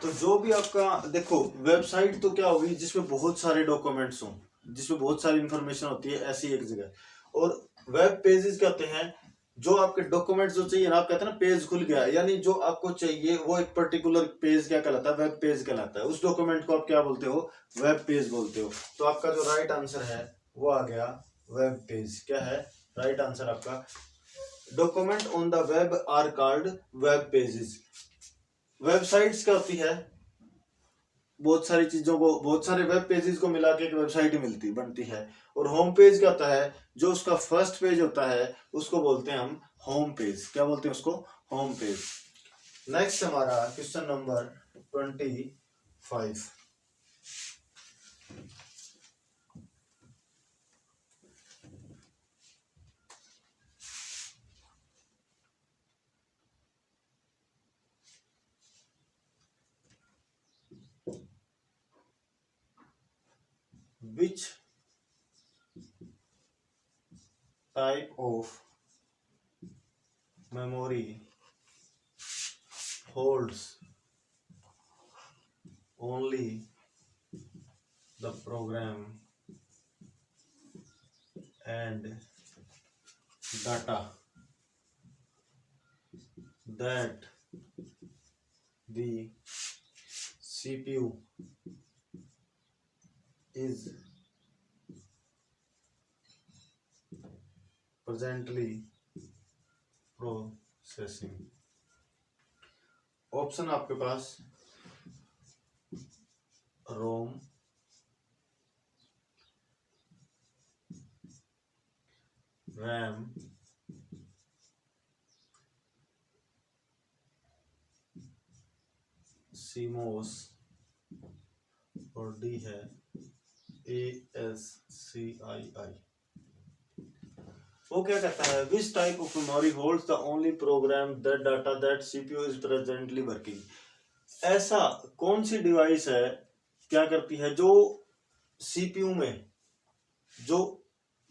तो जो भी आपका देखो, वेबसाइट तो क्या होगी, जिसमें बहुत सारे डॉक्यूमेंट्स हों, जिसमें बहुत सारी इंफॉर्मेशन होती है ऐसी एक जगह। और वेब पेजेस क्या होते हैं, जो आपके डॉक्यूमेंट जो चाहिए ना, आप कहते हैं ना पेज खुल गया, यानी जो आपको चाहिए वो एक पर्टिकुलर पेज क्या कहलाता है, वेब पेज कहलाता है। उस डॉक्यूमेंट को आप क्या बोलते हो, वेब पेज बोलते हो। तो आपका जो राइट आंसर है वो आ गया वेब पेज। क्या है राइट आंसर आपका? Document on the web are called web pages. Websites क्या होती है, बहुत सारी चीजों को, बहुत सारे वेब पेजेस को मिला के एक वेबसाइट मिलती बनती है। और होम पेज क्या होता है, जो उसका फर्स्ट पेज होता है उसको बोलते हैं हम होम पेज। क्या बोलते हैं उसको? Home page. नेक्स्ट हमारा question number 25। Which type of memory holds only the program and data that the CPU is presently processing? Option आपके पास रोम, रैम, सीमोस और डी है ASCII। वो क्या कहता है, which type of memory holds the only program that data that CPU is presently working. ऐसा कौन सी डिवाइस है, क्या करती है, जो CPU में जो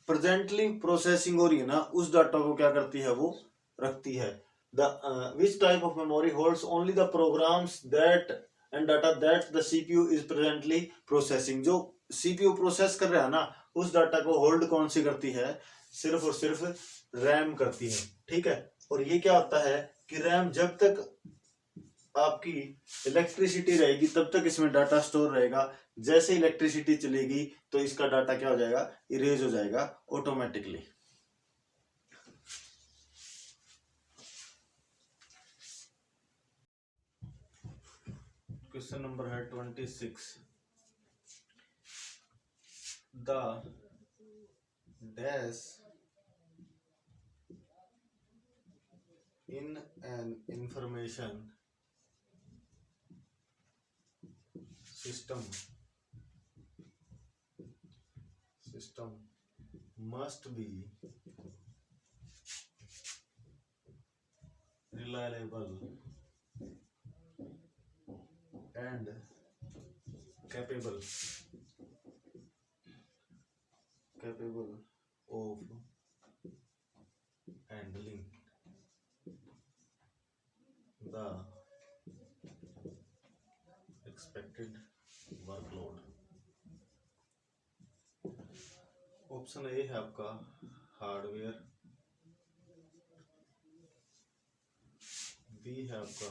प्रेजेंटली प्रोसेसिंग हो रही है ना, उस डाटा को क्या करती है, वो रखती है। The which type of memory holds only the programmes that and data that the CPU is presently processing. जो CPU प्रोसेस कर रहा है ना, उस डाटा को होल्ड कौन सी करती है, सिर्फ और सिर्फ रैम करती है। ठीक है। और ये क्या होता है कि रैम जब तक आपकी इलेक्ट्रिसिटी रहेगी तब तक इसमें डाटा स्टोर रहेगा। जैसे इलेक्ट्रिसिटी चलेगी तो इसका डाटा क्या हो जाएगा, इरेज हो जाएगा ऑटोमेटिकली। क्वेश्चन नंबर है 26। The dash in an information system must be reliable and capable of handling the expected workload। Option A है आपका हार्डवेयर, बी है आपका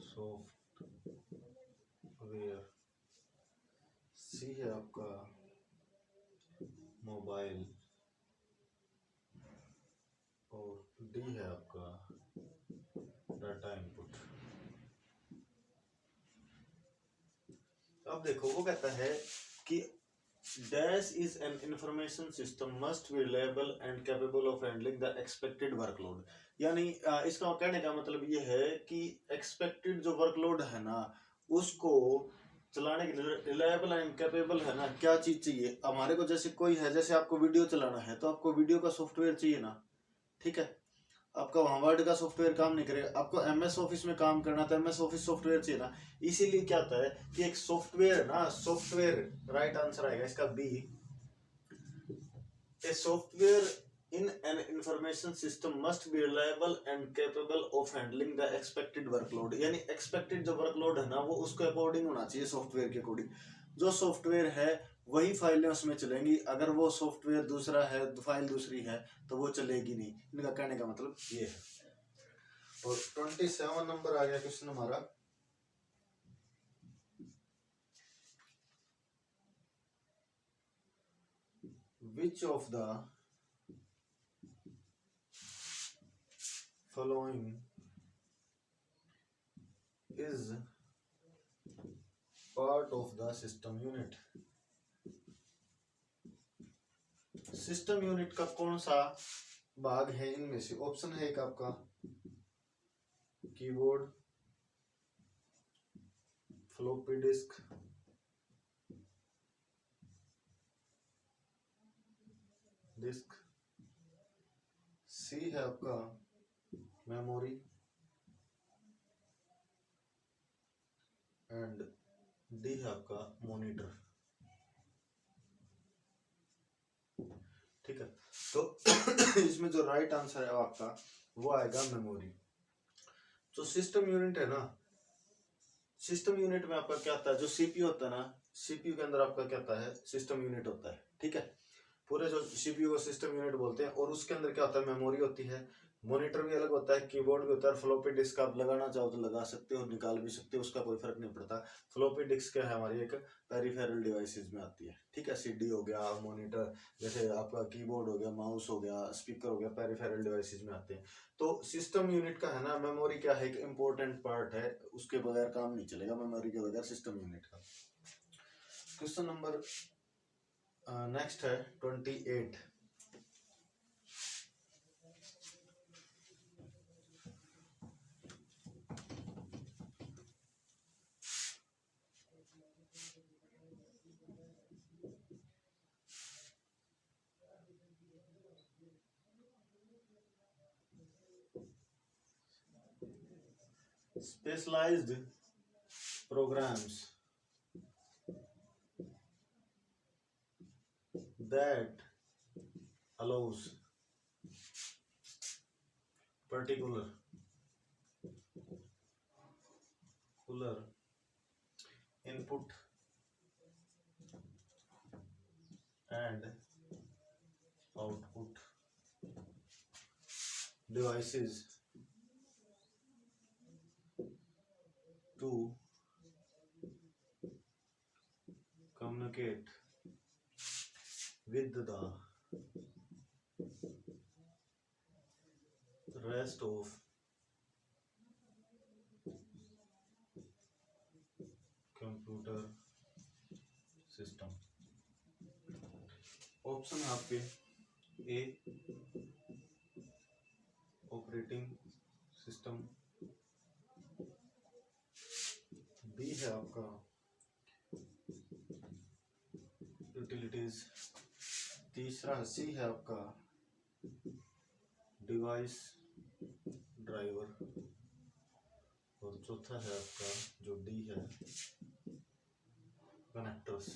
सॉफ्टवेयर, सी है आपका मोबाइल और डी है आपका डाटा इनपुट। अब देखो वो कहता है कि dash is an information system must be reliable and capable of handling the expected workload. यानी इसका कहने का मतलब ये है कि एक्सपेक्टेड जो वर्कलोड है ना, उसको चलाने के लिए रिलायबल एंड कैपेबल है ना, क्या चीज चाहिए हमारे को। जैसे कोई है, जैसे आपको वीडियो चलाना है तो आपको वीडियो का सॉफ्टवेयर चाहिए ना, ठीक है। आपका वहां वर्ड का सॉफ्टवेयर काम नहीं करेगा, आपको MS ऑफिस में काम करना तो MS ऑफिस सॉफ्टवेयर चाहिए ना। इसीलिए क्या होता है कि एक सॉफ्टवेयर ना, सॉफ्टवेयर राइट आंसर आएगा इसका B. A software in an information system must be reliable and capable of handling the expected workload. यानी एक्सपेक्टेड जो वर्कलोड है ना, वो उसके अकॉर्डिंग होना चाहिए, सॉफ्टवेयर के अकॉर्डिंग। जो सॉफ्टवेयर है वही फाइलें उसमें चलेंगी, अगर वो सॉफ्टवेयर दूसरा है, फाइल दूसरी है, तो वो चलेगी नहीं। इनका कहने का मतलब ये है। और 27 नंबर आ गया क्वेश्चन हमारा, विच of the following is part of the system unit। System unit का कौन सा भाग है इनमें से? ऑप्शन है एक आपका कीबोर्ड, फ्लॉपी डिस्क, सी है आपका मेमोरी, एंड डी है आपका मॉनिटर। ठीक है, तो इसमें जो राइट आंसर है आपका वो आएगा मेमोरी। जो सिस्टम यूनिट है ना, सिस्टम यूनिट में आपका क्या होता है, जो सीपीयू होता है ना, सीपीयू के अंदर आपका क्या होता है, सिस्टम यूनिट होता है। ठीक है, पूरे जो सीपीयू को सिस्टम यूनिट बोलते हैं, और उसके अंदर क्या होता है, मेमोरी होती है, मॉनिटर भी अलग होता है, कीबोर्ड भी होता है, फ्लॉपी डिस्क आप लगाना चाहो तो लगा सकते हो, निकाल भी सकते हो, उसका कोई फर्क नहीं पड़ता। फ्लॉपी डिस्क क्या है, हमारी एक पेरिफेरल डिवाइसेस में आती है। ठीक है, सीडी हो गया, मॉनिटर, जैसे आपका कीबोर्ड हो गया, माउस हो गया, स्पीकर हो गया, पेरिफेरल डिवाइसेस में आते हैं। तो सिस्टम यूनिट का है ना, मेमोरी क्या है, एक इंपॉर्टेंट पार्ट है, उसके बगैर काम नहीं चलेगा, मेमोरी के बगैर सिस्टम यूनिट का। क्वेश्चन नंबर नेक्स्ट है 28। Specialized programs that allows particular input and output devices to communicate with the rest of computer system। Option है आपके ए ऑपरेटिंग सिस्टम, बी है आपका यूटिलिटीज, तीसरा सी है आपका डिवाइस ड्राइवर, और चौथा है आपका जो डी है कनेक्टर्स।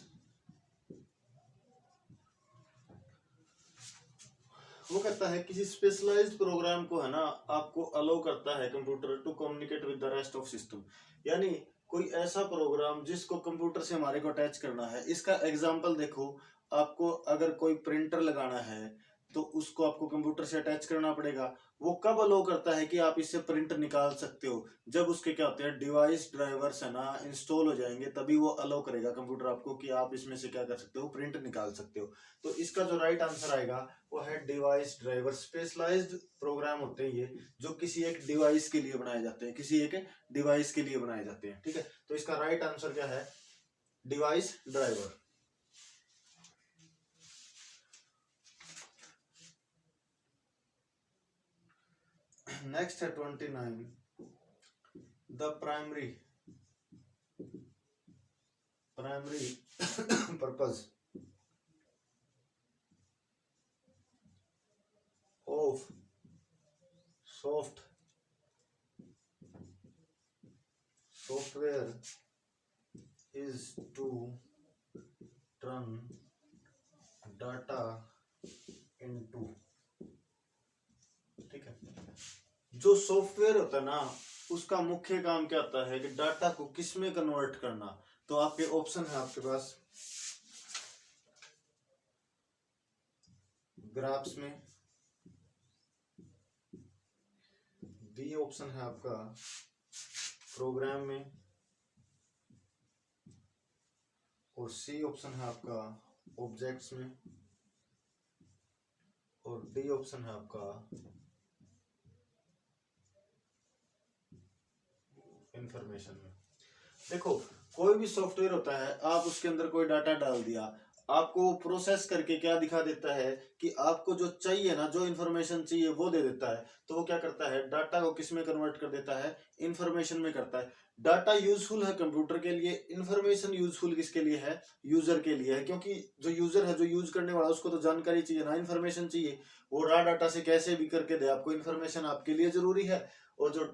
वो कहता है किसी स्पेशलाइज्ड प्रोग्राम को है ना, आपको अलाउ करता है computer to communicate with the rest of system, यानी कोई ऐसा प्रोग्राम जिसको कंप्यूटर से हमारे को अटैच करना है। इसका एग्जांपल देखो, आपको अगर कोई प्रिंटर लगाना है तो उसको आपको कंप्यूटर से अटैच करना पड़ेगा। वो कब अलाउ करता है कि आप इससे प्रिंट निकाल सकते हो, जब उसके क्या होते हैं, डिवाइस ड्राइवर्स है ना इंस्टॉल हो जाएंगे, तभी वो अलाउ करेगा कंप्यूटर आपको कि आप इसमें से क्या कर सकते हो, प्रिंट निकाल सकते हो। तो इसका जो राइट आंसर आएगा वो है डिवाइस ड्राइवर। स्पेशलाइज्ड प्रोग्राम होते हैं ये, जो किसी एक डिवाइस के लिए बनाए जाते हैं, किसी एक डिवाइस के लिए बनाए जाते हैं। ठीक है, तो इसका राइट आंसर क्या है, डिवाइस ड्राइवर। नेक्स्ट है 29, the primary purpose of software is to turn data into। ठीक है, जो सॉफ्टवेयर होता है ना, उसका मुख्य काम क्या होता है कि डाटा को किस में कन्वर्ट करना, तो आपके ऑप्शन है आपके पास ग्राफ्स में, बी ऑप्शन है आपका प्रोग्राम में, और सी ऑप्शन है आपका ऑब्जेक्ट्स में, और डी ऑप्शन है आपका इंफॉर्मेशन में। देखो, कोई भी सॉफ्टवेयर होता है, आप उसके अंदर कोई डाटा डाल दिया, आपको प्रोसेस करके क्या दिखा देता है कि आपको जो चाहिए ना, जो इन्फॉर्मेशन चाहिए वो दे देता है। तो वो क्या करता है, डाटा को किस में कन्वर्ट कर देता है, इन्फॉर्मेशन में करता है। डाटा यूजफुल है कंप्यूटर के लिए, इन्फॉर्मेशन यूजफुल किसके लिए है, यूजर के लिए है, क्योंकि जो यूजर है, जो यूज करने वाला, उसको तो जानकारी चाहिए ना, इन्फॉर्मेशन चाहिए। वो रॉ डाटा से कैसे भी करके दे आपको इन्फॉर्मेशन, आपके लिए जरूरी है। और जो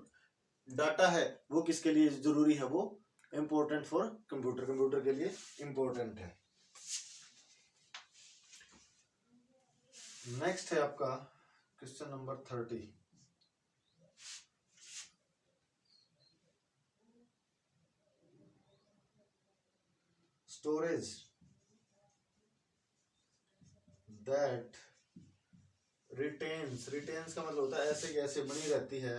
डाटा है वो किसके लिए जरूरी है, वो इंपॉर्टेंट फॉर कंप्यूटर, कंप्यूटर के लिए इंपॉर्टेंट है। नेक्स्ट है आपका question number 30। Storage that retains, retains का मतलब होता है ऐसे कैसे बनी रहती है,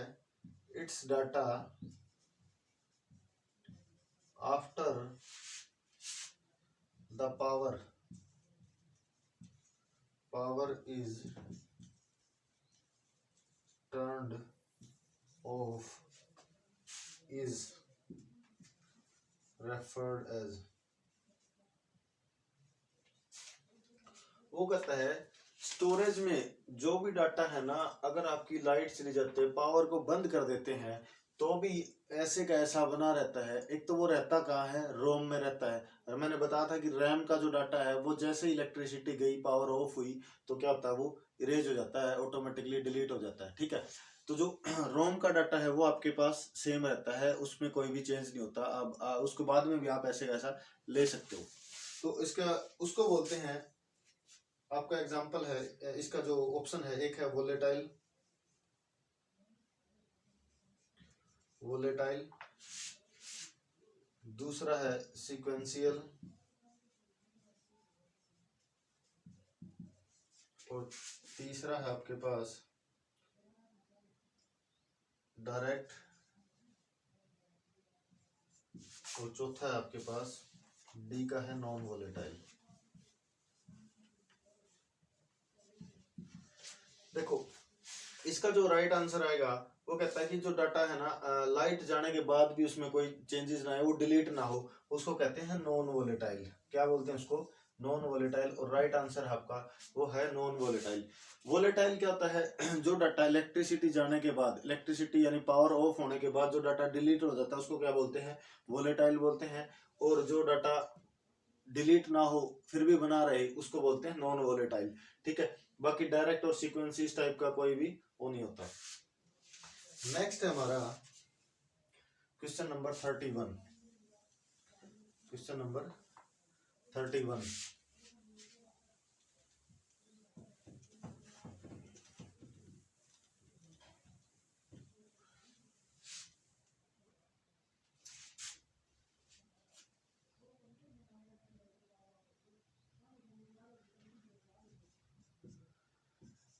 it's data after the power is turned off is referred as। वो कहता है स्टोरेज में जो भी डाटा है ना, अगर आपकी लाइट चली जाती है, पावर को बंद कर देते हैं, तो भी ऐसे का ऐसा बना रहता है। एक तो वो रहता कहाँ है, रोम में रहता है। और मैंने बताया था कि रैम का जो डाटा है वो जैसे इलेक्ट्रिसिटी गई, पावर ऑफ हुई, तो क्या होता है, वो इरेज हो जाता है, ऑटोमेटिकली डिलीट हो जाता है। ठीक है, तो जो रोम का डाटा है वो आपके पास सेम रहता है, उसमें कोई भी चेंज नहीं होता। अब उसके बाद में भी आप ऐसे ऐसा ले सकते हो। तो इसका उसको बोलते हैं, आपका एग्जांपल है इसका जो ऑप्शन है, एक है वोलेटाइल, दूसरा है सीक्वेंशियल, और तीसरा है आपके पास डायरेक्ट, और चौथा है आपके पास डी का है नॉन वोलेटाइल। देखो, इसका जो राइट आंसर आएगा वो कहता है कि जो डाटा है ना, लाइट जाने के बाद भी उसमें कोई चेंजेस ना आए, वो डिलीट ना हो, उसको कहते हैं नॉन वोलेटाइल। क्या बोलते हैं उसको, नॉन वोलेटाइल। और राइट आंसर आपका वो है नॉन वोलेटाइल। वोलेटाइल क्या होता है, जो डाटा इलेक्ट्रिसिटी जाने के बाद, इलेक्ट्रिसिटी यानी पावर ऑफ होने के बाद जो डाटा डिलीट हो जाता है, उसको क्या बोलते हैं, वोलेटाइल बोलते हैं। और जो डाटा डिलीट ना हो फिर भी बना रहे, उसको बोलते हैं नॉन वोलेटाइल। ठीक है, बाकी डायरेक्ट और सीक्वेंसीज टाइप का कोई भी वो नहीं होता। नेक्स्ट है हमारा question number 31। Question number 31,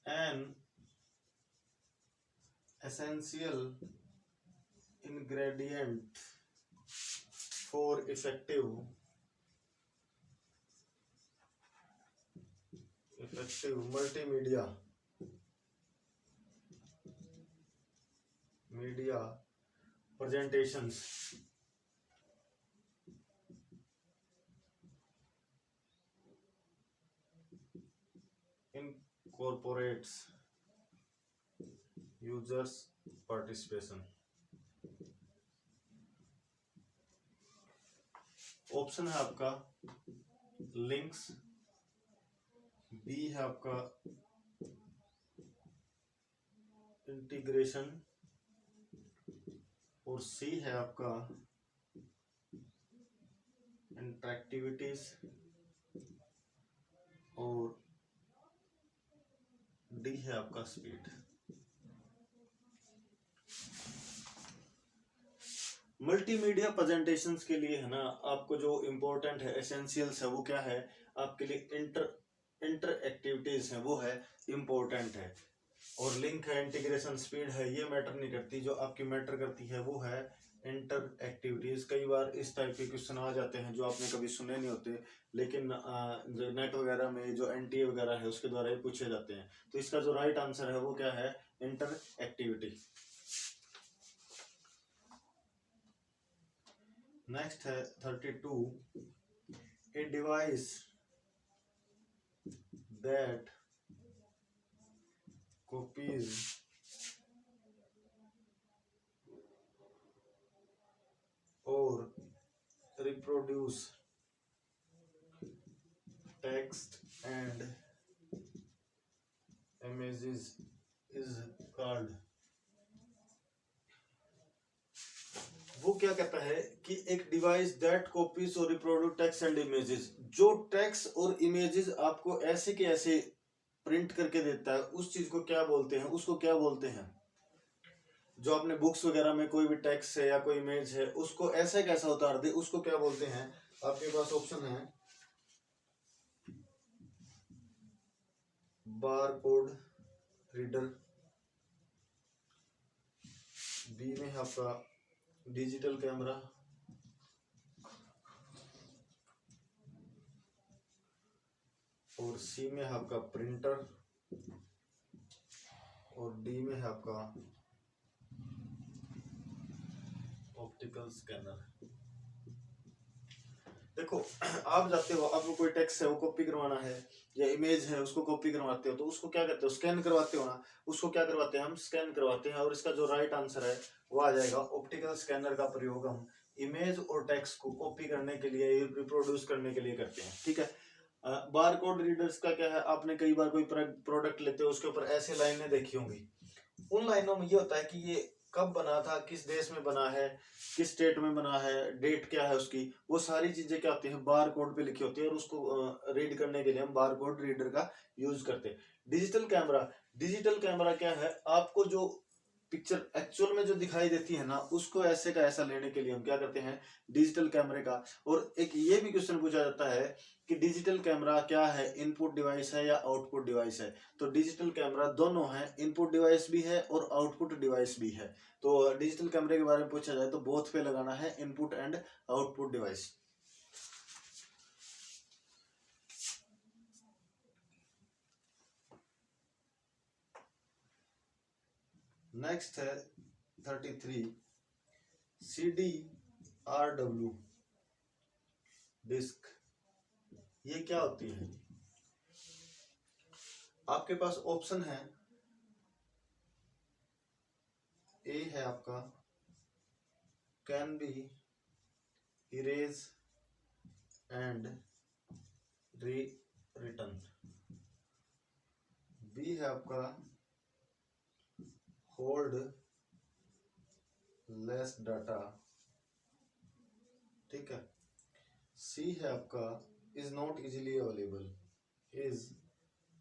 an essential ingredient for effective multimedia presentations incorporates users participation। Option है आपका लिंक्स, बी है आपका इंटीग्रेशन, और सी है आपका इंटरेक्टिविटीज, और डी है आपका स्पीड। मल्टीमीडिया प्रेजेंटेशंस के लिए है ना, आपको जो इम्पोर्टेंट है, एसेंशियल्स है, वो क्या है आपके लिए, इंटर एक्टिविटीज है, वो है इम्पोर्टेंट है। और लिंक है, इंटीग्रेशन स्पीड है, ये मैटर नहीं करती। जो आपकी मैटर करती है वो है इंटर एक्टिविटीज। कई बार इस टाइप के क्वेश्चन आ जाते हैं जो आपने कभी सुने नहीं होते, लेकिन जो नेट वगैरह में जो एनटीए वगैरह है उसके द्वारा ये पूछे जाते हैं। तो इसका जो राइट आंसर है वो क्या है, इंटर एक्टिविटी। नेक्स्ट है 32, a device that copies or reproduce text and images is called। वो क्या कहता है कि एक डिवाइस दैट कॉपीज और रिप्रोड्यूस टेक्स्ट एंड इमेजेस, जो टेक्स्ट और इमेजेस आपको ऐसे के ऐसे प्रिंट करके देता है, उस चीज को क्या बोलते हैं, उसको क्या बोलते हैं। जो आपने बुक्स वगैरह में कोई भी टेक्स्ट है या कोई इमेज है, उसको ऐसा कैसा उतार दे, उसको क्या बोलते हैं। आपके पास ऑप्शन है बार कोड रीडर, बी में है आपका डिजिटल कैमरा, और सी में है आपका प्रिंटर, और डी में है आपका ऑप्टिकल स्कैनर। देखो, आप जाते हो, आपको कोई टेक्स्ट है वो कॉपी करवाना है, या इमेज है उसको कॉपी करवाते हो, तो उसको क्या कहते हो, स्कैन करवाते हो ना। उसको क्या करवाते हैं हम, स्कैन करवाते हैं। और इसका जो राइट आंसर है वो आ जाएगा ऑप्टिकल स्कैनर का प्रयोग हम इमेज और टेक्स्ट को कॉपी करने के लिए, रिप्रोड्यूस करने के लिए करते हैं। ठीक है। बार कोड रीडर्स का क्या है, आपने कई बार कोई प्रोडक्ट लेते हो उसके ऊपर ऐसे लाइनें देखी होंगी। उन लाइनों में ये होता है कि ये कब बना था, किस देश में बना है, किस स्टेट में बना है, डेट क्या है उसकी, वो सारी चीजें क्या होती हैं, बार कोड पे लिखी होती है। और उसको रीड करने के लिए हम बार कोड रीडर का यूज करते हैं। डिजिटल कैमरा क्या है, आपको जो पिक्चर एक्चुअल में जो दिखाई देती है ना, उसको ऐसे का ऐसा लेने के लिए हम क्या करते हैं, डिजिटल कैमरे का। और एक ये भी क्वेश्चन पूछा जाता है कि डिजिटल कैमरा क्या है, इनपुट डिवाइस है या आउटपुट डिवाइस है। तो डिजिटल कैमरा दोनों है, इनपुट डिवाइस भी है और आउटपुट डिवाइस भी है। तो डिजिटल कैमरे के बारे में पूछा जाए तो बोथ पे लगाना है, input and output device. Next है 33, CDRW डिस्क, ये क्या होती है। आपके पास ऑप्शन है, ए है आपका can be erase and re return, B है आपका होल्ड लेस डाटा, ठीक है, सी है आपका is not easily available, is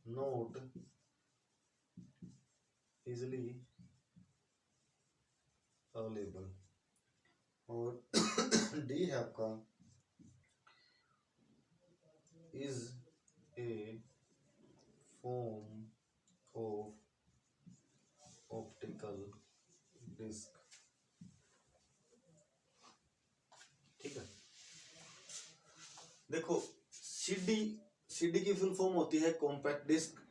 not easily available, और डी है आपका is a form of optical disc. ठीक है। देखो, सीडी की फुल फॉर्म होती है compact disc.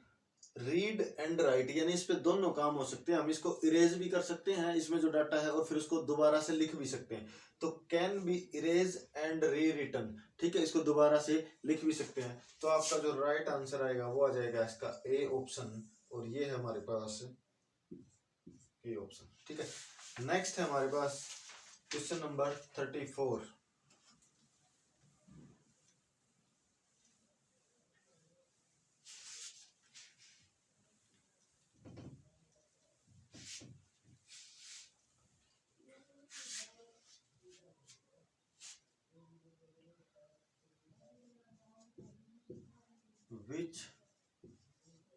Read and write, यानी इस पे दोनों काम हो सकते हैं। हम इसको इरेज भी कर सकते हैं, इसमें जो डाटा है, और फिर उसको दोबारा से लिख भी सकते हैं। तो can be erase and re return, ठीक है, इसको दोबारा से लिख भी सकते हैं। तो आपका जो राइट आंसर आएगा वो आ जाएगा इसका ए ऑप्शन, और ये है हमारे पास ए ऑप्शन। ठीक है। नेक्स्ट है हमारे पास question number 34, which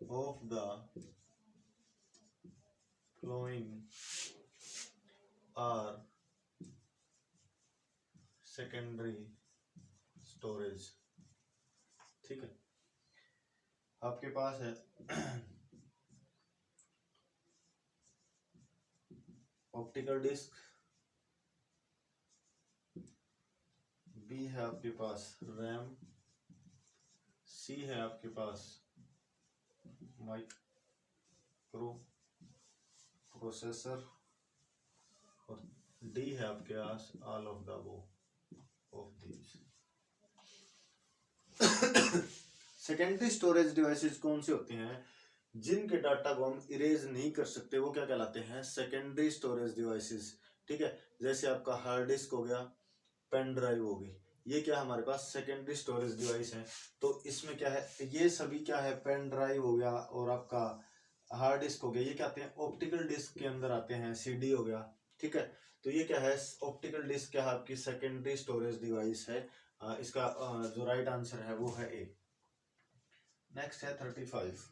of the following are secondary storage. ठीक है, आपके पास है ऑप्टिकल डिस्क, बी है आपके पास रैम, सी है आपके पास माइक्रो प्रोसेसर और डी है आपके पास all of the above of these. Secondary storage devices कौन से होते हैं? जिनके डाटा को हम इरेज नहीं कर सकते, वो क्या कहलाते हैं? Secondary storage devices. ठीक है, जैसे आपका हार्ड डिस्क हो गया, पेन ड्राइव होगी, ये क्या हमारे पास सेकेंडरी स्टोरेज डिवाइस है। तो इसमें क्या है, ये सभी क्या है, पेन ड्राइव हो गया और आपका हार्ड डिस्क हो गया, ये क्या आते हैं? ऑप्टिकल डिस्क के अंदर आते हैं। सीडी हो गया। ठीक है, तो ये क्या है, ऑप्टिकल डिस्क क्या है, आपकी सेकेंडरी स्टोरेज डिवाइस है। इसका जो राइट आंसर है वो है ए। नेक्स्ट है 35।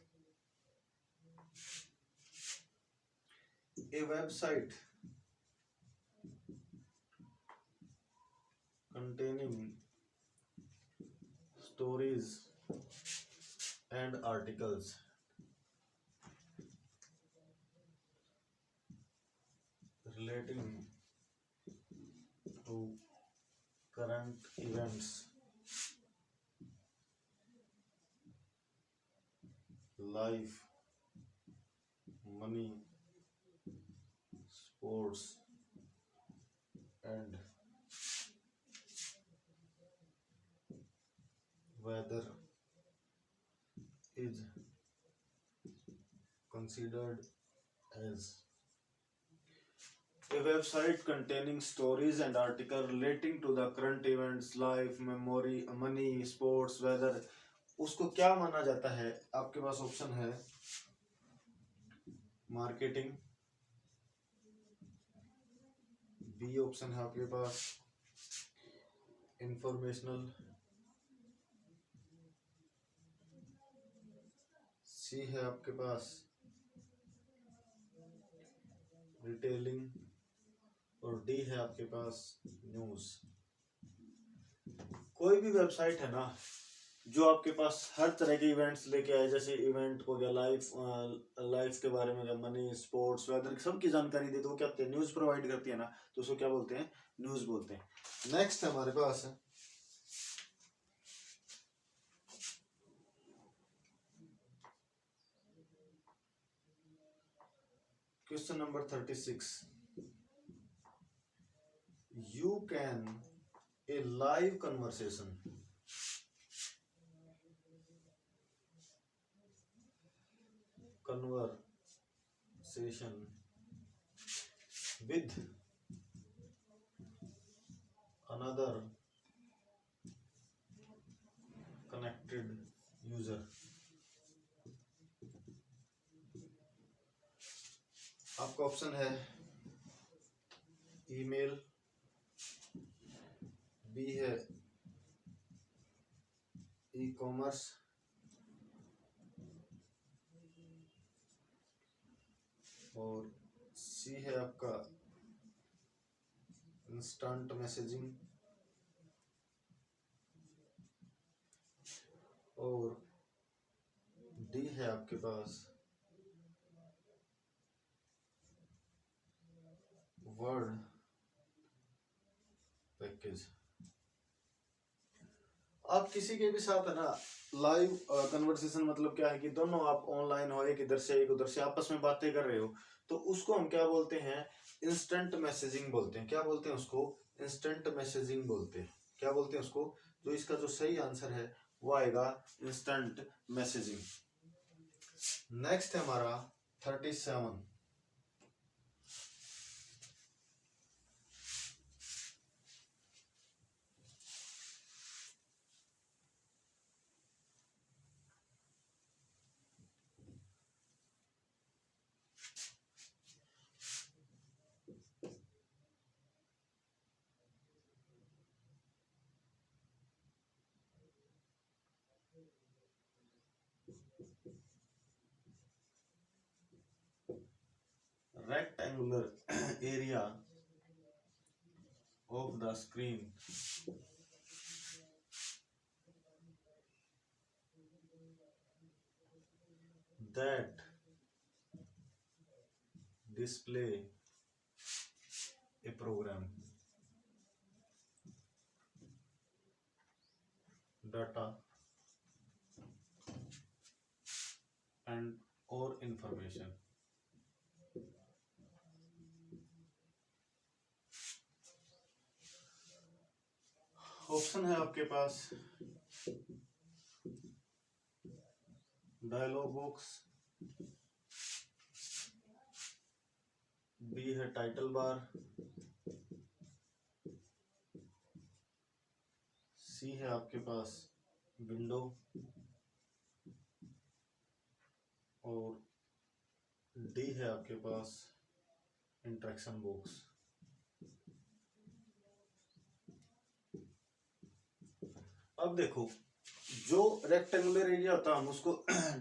ए website containing stories and articles relating to current events, life, money, sports and weather is considered as a website containing stories and articles relating to the current events, life, memory, money, sports, weather, उसको क्या माना जाता है? आपके पास option है marketing, B option है आपके पास इंफॉर्मेशनल, सी है आपके पास रिटेलिंग और डी है आपके पास न्यूज। कोई भी वेबसाइट है ना जो आपके पास हर तरह के इवेंट्स लेके आए, जैसे इवेंट हो गया, लाइफ के बारे में, मनी, स्पोर्ट्स, वेदर, सबकी जानकारी दे, तो वो क्या होते हैं? न्यूज प्रोवाइड करती है ना, तो उसको क्या बोलते हैं? न्यूज बोलते हैं। नेक्स्ट हमारे पास है question number 36। You can a live conversation with another connected user। आपका ऑप्शन है ईमेल, बी है ई कॉमर्स, और सी है आपका इंस्टेंट मैसेजिंग, और डी है आपके पास वर्ड पैकेज। आप किसी के भी साथ है ना लाइव कन्वर्सेशन, मतलब क्या है कि दोनों आप ऑनलाइन हो, एक इधर से एक उधर से आपस में बातें कर रहे हो, तो उसको हम क्या बोलते हैं? इंस्टेंट मैसेजिंग बोलते हैं। क्या बोलते हैं उसको? इंस्टेंट मैसेजिंग बोलते हैं। क्या बोलते हैं उसको? तो इसका जो सही आंसर है वो आएगा इंस्टेंट मैसेजिंग। नेक्स्ट है हमारा 37। rectangular area of the screen that display a program, data and or information. Option है आपके पास डायलॉग बॉक्स, बी है टाइटल बार, सी है आपके पास विंडो और डी है आपके पास इंटरेक्शन बॉक्स। अब देखो, जो रेक्टेंगुलर एरिया होता है हम उसको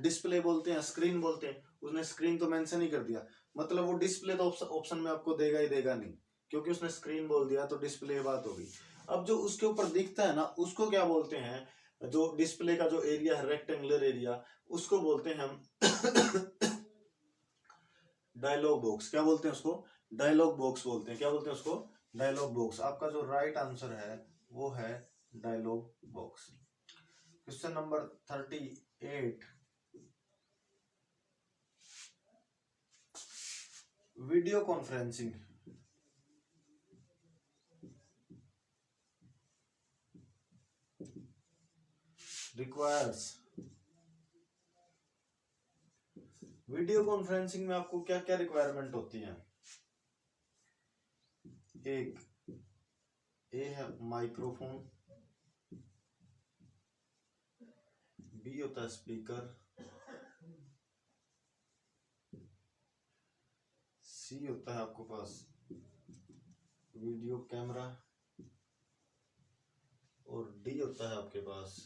डिस्प्ले बोलते हैं, स्क्रीन बोलते हैं। उसने स्क्रीन तो मेंशन ही कर दिया, मतलब वो डिस्प्ले तो ऑप्शन में आपको देगा ही देगा नहीं, क्योंकि उसने स्क्रीन बोल दिया तो डिस्प्ले बात होगी। अब जो उसके ऊपर दिखता है ना, उसको क्या बोलते हैं, जो डिस्प्ले का जो एरिया है रेक्टेंगुलर एरिया, उसको बोलते हैं हम डायलॉग बॉक्स। क्या बोलते हैं उसको? डायलॉग बॉक्स बोलते हैं। क्या बोलते हैं उसको? Dialog box. आपका जो राइट आंसर है वो है dialog box. Question number 38, video conferencing requires, video conferencing में आपको क्या क्या रिक्वायरमेंट होती है? एक ए है माइक्रोफोन, बी होता है स्पीकर, सी होता है आपके पास वीडियो कैमरा और डी होता है आपके पास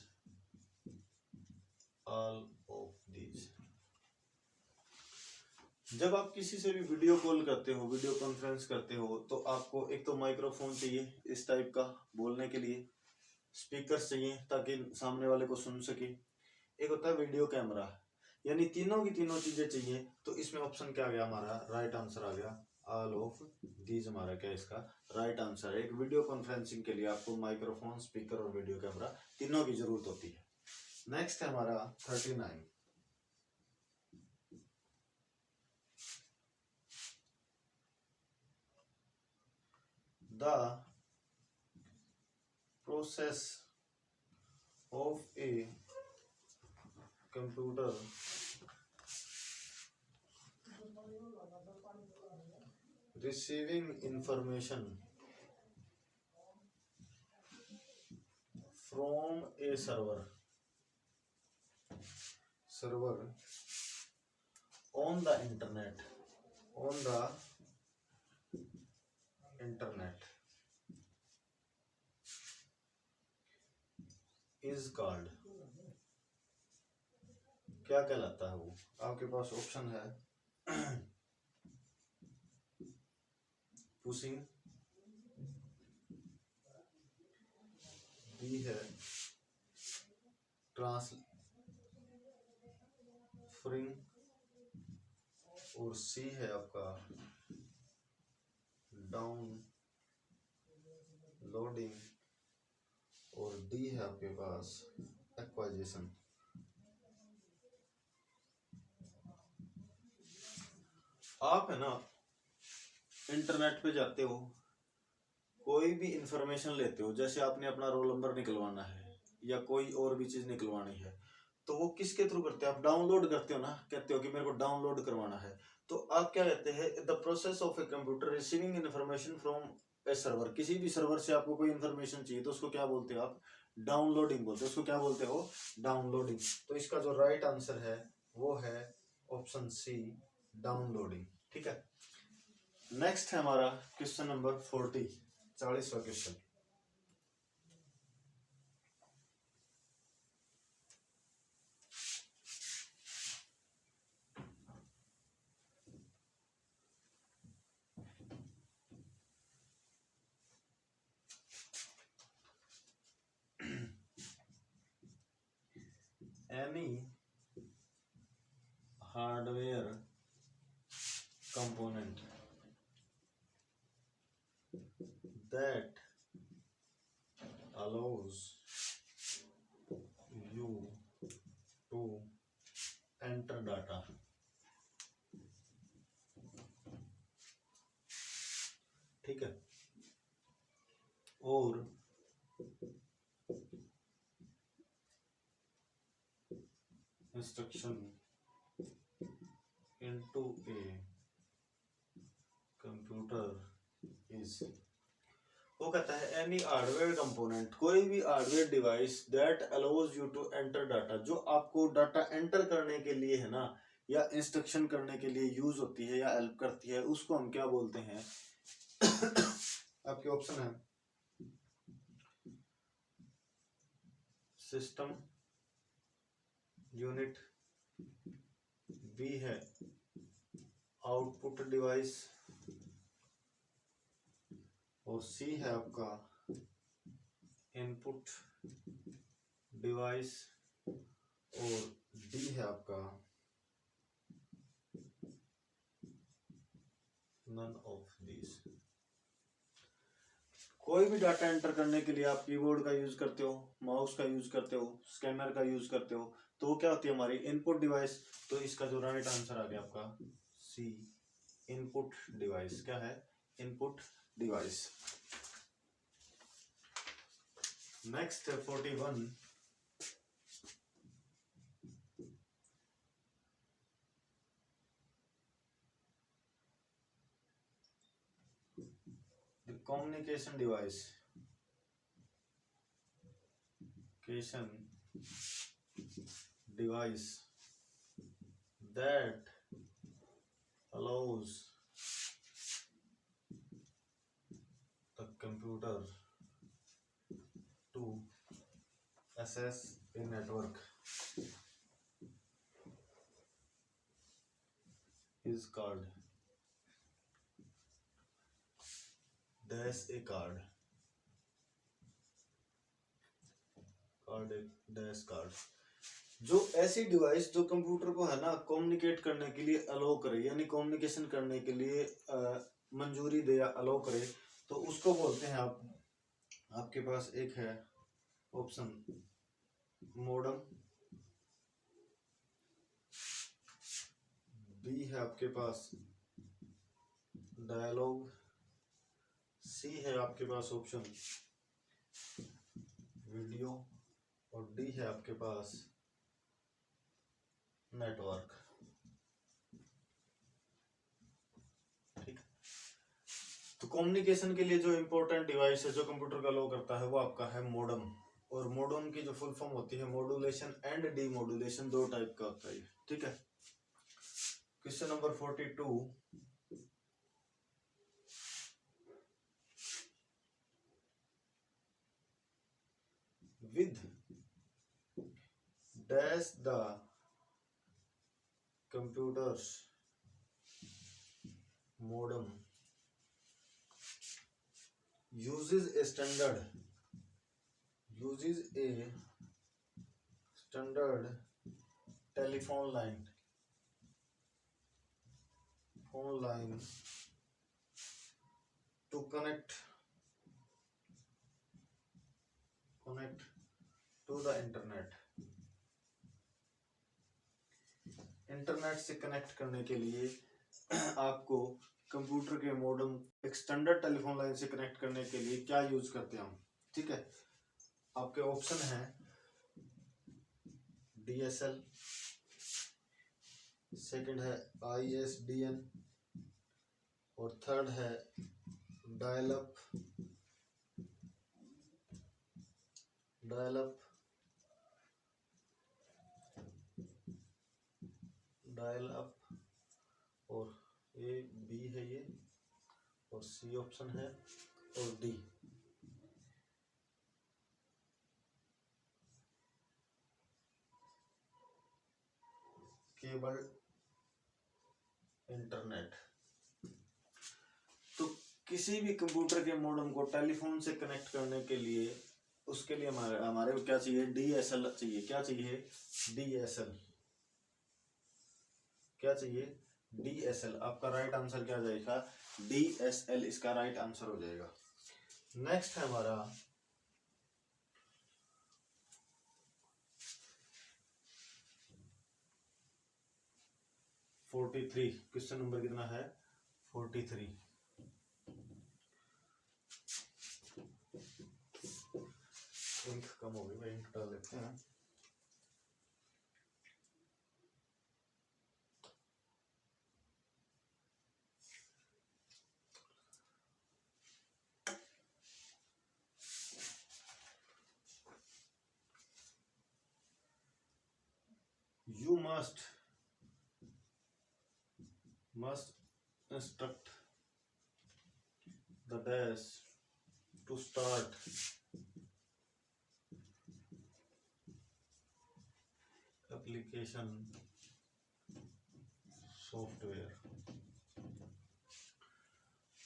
ऑल ऑफ दीज। जब आप किसी से भी वीडियो कॉल करते हो, वीडियो कॉन्फ्रेंस करते हो, तो आपको एक तो माइक्रोफोन चाहिए इस टाइप का बोलने के लिए, स्पीकर चाहिए ताकि सामने वाले को सुन सके, एक होता है वीडियो कैमरा, यानी तीनों की तीनों चीजें चाहिए। तो इसमें ऑप्शन क्या आ गया हमारा? राइट आंसर आ गया ऑल ऑफ दीज। हमारा क्या इसका राइट आंसर है? एक वीडियो कॉन्फ्रेंसिंग के लिए आपको माइक्रोफोन, स्पीकर और वीडियो कैमरा तीनों की जरूरत होती है। नेक्स्ट है हमारा 39, the process of a computer receiving information from a server on the internet is called, क्या कहलाता है वो? आपके पास ऑप्शन है पुशिंग, बी है ट्रांसफरिंग और सी है आपका डाउन लोडिंग और डी है आपके पास एक्वाइजेशन। आप है ना इंटरनेट पे जाते हो, कोई भी इंफॉर्मेशन लेते हो, जैसे आपने अपना रोल नंबर निकलवाना है या कोई और भी चीज निकलवानी है, तो वो किसके थ्रू करते हो? आप डाउनलोड करते हो ना, कहते हो कि मेरे को डाउनलोड करवाना है, तो आप क्या कहते हैं? The process of a computer receiving information from A server. किसी भी सर्वर से आपको कोई इंफॉर्मेशन चाहिए तो उसको क्या बोलते हो आप? डाउनलोडिंग बोलते हो। उसको क्या बोलते हो? डाउनलोडिंग। तो इसका जो राइट आंसर है वो है ऑप्शन सी, डाउनलोडिंग। ठीक है। नेक्स्ट है हमारा क्वेश्चन नंबर 40, 40वां question. Any hardware component that allows you to enter data, ठीक है, और instruction into a computer is, वो कहता है एनी हार्डवेयर कंपोनेंट, कोई भी hardware device that allows you to enter data, जो आपको डाटा एंटर करने के लिए है ना, या इंस्ट्रक्शन करने के लिए यूज होती है या हेल्प करती है, उसको हम क्या बोलते हैं? आपके ऑप्शन है सिस्टम यूनिट, बी है आउटपुट डिवाइस, और सी है आपका इनपुट डिवाइस, और डी है आपका नन ऑफ दीज। कोई भी डाटा एंटर करने के लिए आप कीबोर्ड का यूज करते हो, माउस का यूज करते हो, स्कैनर का यूज करते हो, तो वो क्या होती है? हमारी इनपुट डिवाइस। तो इसका जो राइट आंसर आ गया आपका सी, इनपुट डिवाइस। क्या है? Input device. Next 41, the communication device, that allows the computer to access a network is called dash a card, dash card। जो ऐसी डिवाइस जो कंप्यूटर को है ना कम्युनिकेट करने के लिए अलाउ करे, यानी कम्युनिकेशन करने के लिए मंजूरी दे या अलाउ करे, तो उसको बोलते हैं आपके पास एक है ऑप्शन मॉडम, बी है आपके पास डायलॉग, सी है आपके पास ऑप्शन वीडियो, और डी है आपके पास नेटवर्क। ठीक। तो कम्युनिकेशन के लिए जो इंपॉर्टेंट डिवाइस है जो कंप्यूटर का अलाउ करता है वो आपका है मॉडम, और मॉडम की जो फुल फॉर्म होती है मॉड्यूलेशन एंड डीमॉड्यूलेशन, दो टाइप का होता है। ठीक है। Question number 42, with dash the computer's modem uses a standard telephone line to connect to the internet से कनेक्ट करने के लिए आपको कंप्यूटर के मॉडम एक स्टैंडर्ड टेलीफोन लाइन से कनेक्ट करने के लिए क्या यूज करते हैं हम। ठीक है। आपके ऑप्शन है DSL, सेकंड है ISDN, और थर्ड है डायल अप, और A B है ये, और C ऑप्शन है, और D केबल इंटरनेट। तो किसी भी कंप्यूटर के मॉडम को टेलीफोन से कनेक्ट करने के लिए उसके लिए हमारे हमारे को क्या चाहिए, DSL चाहिए। क्या चाहिए, DSL। क्या चाहिए, DSL। आपका राइट आंसर क्या जाएगा, DSL इसका राइट आंसर हो जाएगा। नेक्स्ट है हमारा 43। क्वेश्चन नंबर कितना है, 43। इंक कम हो गई भाई, इंक डाल लेते हैं। You must instruct the dash to start application software.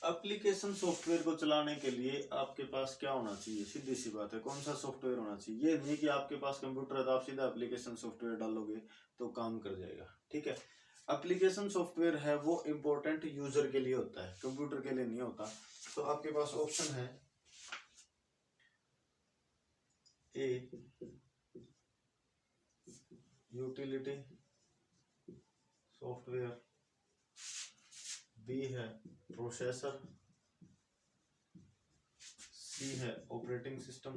Application software को चलाने के लिए आपके पास क्या होना चाहिए, सीधी सी बात है, कौन सा सॉफ्टवेयर होना चाहिए। ये नहीं कि आपके पास कंप्यूटर है तो आप सीधा एप्लीकेशन सॉफ्टवेयर डालोगे तो काम कर जाएगा, ठीक है। एप्लीकेशन सॉफ्टवेयर है वो इम्पोर्टेंट यूजर के लिए होता है, कंप्यूटर के लिए नहीं होता। तो आपके पास ऑप्शन है ए यूटिलिटी सॉफ्टवेयर, बी है प्रोसेसर, सी है ऑपरेटिंग सिस्टम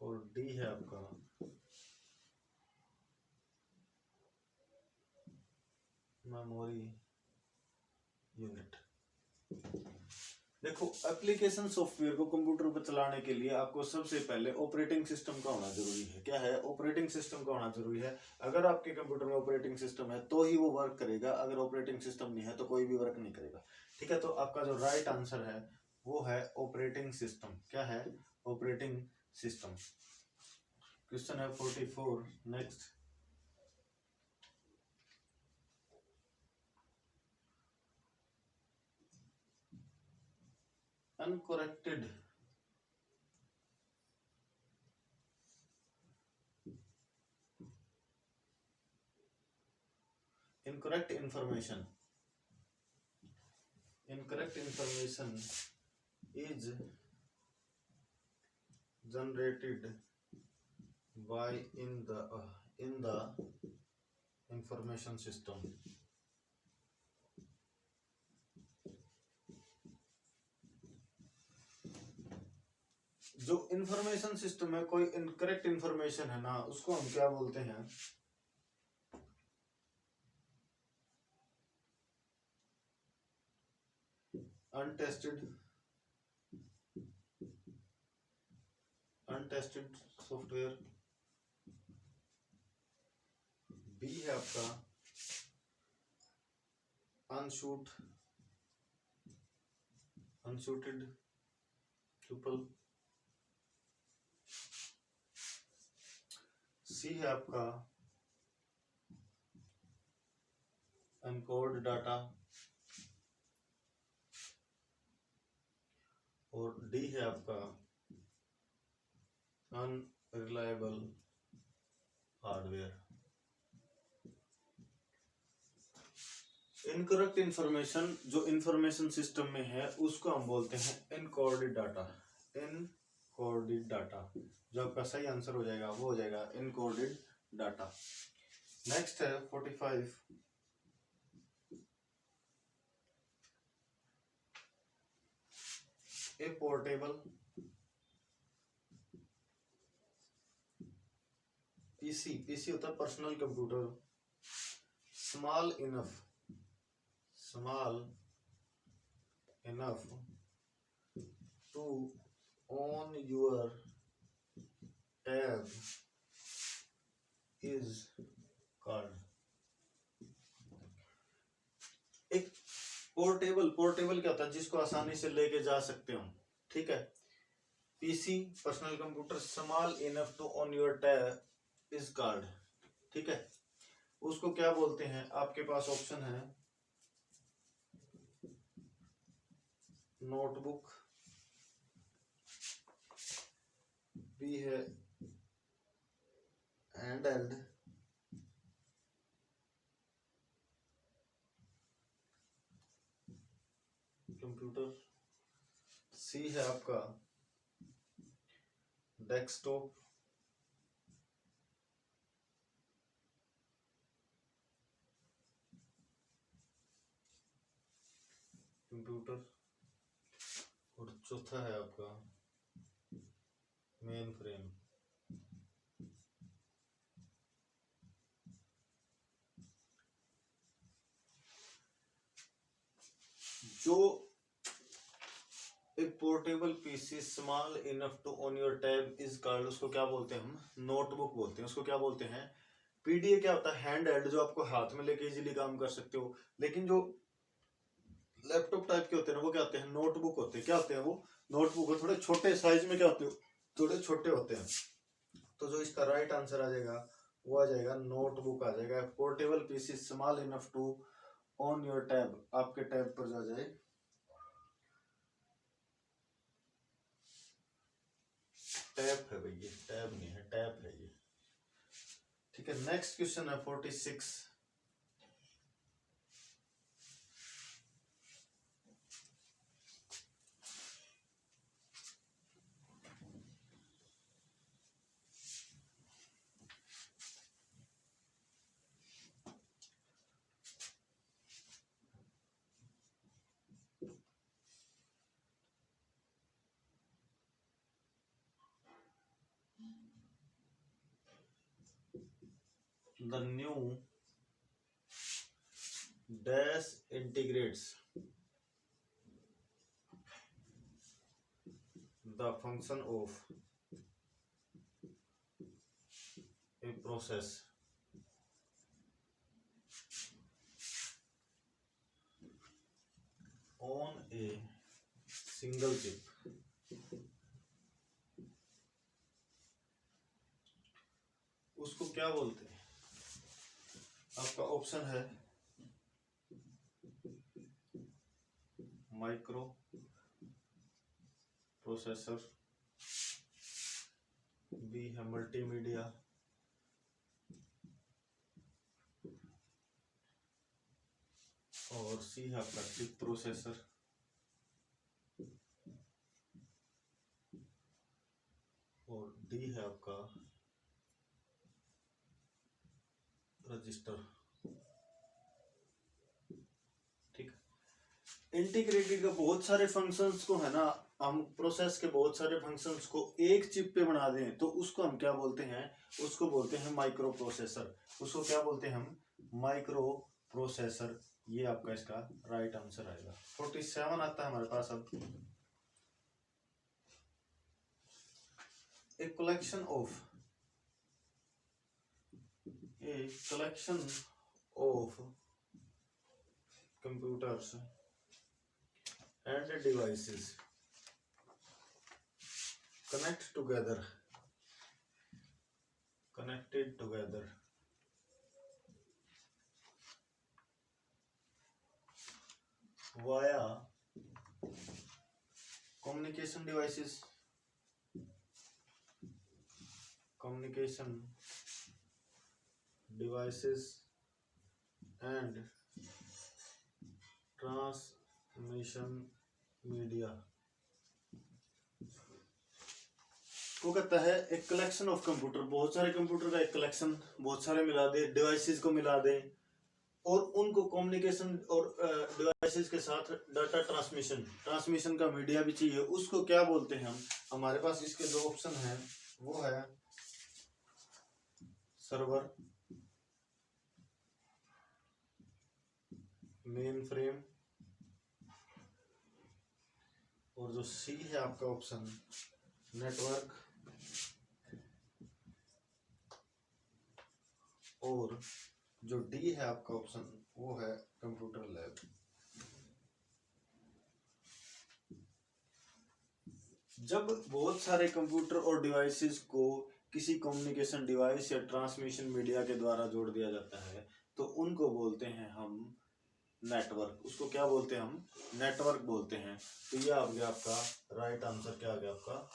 और डी है आपका मेमोरी यूनिट। देखो, एप्लीकेशन सॉफ्टवेयर को कंप्यूटर पर चलाने के लिए आपको सबसे पहले ऑपरेटिंग सिस्टम का होना जरूरी है। क्या है, ऑपरेटिंग सिस्टम का होना जरूरी है। अगर आपके कंप्यूटर में ऑपरेटिंग सिस्टम है तो ही वो वर्क करेगा, अगर ऑपरेटिंग सिस्टम नहीं है तो कोई भी वर्क नहीं करेगा, ठीक है। तो आपका जो राइट आंसर है वो है ऑपरेटिंग सिस्टम। क्या है, ऑपरेटिंग सिस्टम। क्वेश्चन है 44। Next, uncorrected incorrect information is generated by in the information system। जो इंफॉर्मेशन सिस्टम है, कोई इनकरेक्ट इंफॉर्मेशन है ना, उसको हम क्या बोलते हैं, अनटेस्टेड सॉफ्टवेयर। बी है आपका अनशूटेड ट्यूपल। सी है आपका अनकोड डाटा और डी है आपका अनरिलायबल हार्डवेयर। इनकरेक्ट इंफॉर्मेशन जो इंफॉर्मेशन सिस्टम में है उसको हम बोलते हैं इनकोडेड डाटा। इनकोडेड डाटा, जो आपका सही आंसर हो जाएगा वो हो जाएगा इनकोडेड डाटा। नेक्स्ट है 45। ए पोर्टेबल पीसी होता है personal computer, small enough to on your tab is called. एक पोर्टेबल क्या होता है, जिसको आसानी से लेके जा सकते हो, ठीक है। PC personal computer small enough to on your tab is called, ठीक है। उसको क्या बोलते हैं, आपके पास ऑप्शन है नोटबुक, बी है हैंडहेल्ड, कंप्यूटर, सी है आपका डेस्कटॉप, कंप्यूटर, और चौथा है आपका मेन फ्रेम। जो एक portable PC small enough to on your tab is called, उसको क्या बोलते हैं हम? नोटबुक बोलते हैं। उसको क्या बोलते हैं? पीडीए क्या होता है? हैंड हेल्ड, जो आपको हाथ में लेके इजीली काम कर सकते हो। लेकिन जो लैपटॉप टाइप के होते हैं ना, वो क्या होते हैं? नोटबुक होते हैं। क्या होते हैं वो? नोटबुक। थोड़े छोटे साइज में क्या होते हो? थोड़े छोटे होते हैं। तो जो इसका राइट आंसर आ जाएगा वो आ जाएगा नोटबुक आ जाएगा। Portable PC small enough to on your tab, आपके टैब पर जा जाए। टैब है भाई, ये टैब नहीं है, टैब है ये। ठीक है, नेक्स्ट क्वेश्चन है 46। The new dash integrates the function of a process on a single chip। उसको क्या बोलते हैं? आपका ऑप्शन है माइक्रो प्रोसेसर, बी है मल्टीमीडिया, और सी है आपका चिप प्रोसेसर, और डी है आपका रजिस्टर। ठीक है, इंटीग्रेटेड का बहुत सारे फंक्शंस को है ना, हम प्रोसेस के बहुत सारे फंक्शंस को एक चिप पे बना दें तो उसको हम क्या बोलते हैं? उसको बोलते हैं माइक्रो प्रोसेसर। उसको क्या बोलते हैं हम? Micro processor. ये आपका इसका राइट आंसर आएगा। 47 आता है हमारे पास। अब a collection of computers and devices connected together via communication devices and transmission media को कहता है एक कलेक्शन ऑफ कंप्यूटर। बहुत सारे कंप्यूटर का एक कलेक्शन, बहुत सारे मिला दे, डिवाइसेस को मिला दे और उनको कम्युनिकेशन और डिवाइसेस के साथ डाटा ट्रांसमिशन का मीडिया भी चाहिए। उसको क्या बोलते हैं हम? हमारे पास इसके दो ऑप्शन है, वो है सर्वर, मेन फ्रेम, और जो सी है आपका ऑप्शन नेटवर्क, और जो डी है आपका ऑप्शन वो है कंप्यूटर लैब। जब बहुत सारे कंप्यूटर और डिवाइसेस को किसी कम्युनिकेशन डिवाइस या ट्रांसमिशन मीडिया के द्वारा जोड़ दिया जाता है तो उनको बोलते हैं हम नेटवर्क, उसको क्या बोलते हैं हम, नेटवर्क बोलते हैं। तो ये आ गया आपका राइट आंसर, क्या आ गया आपका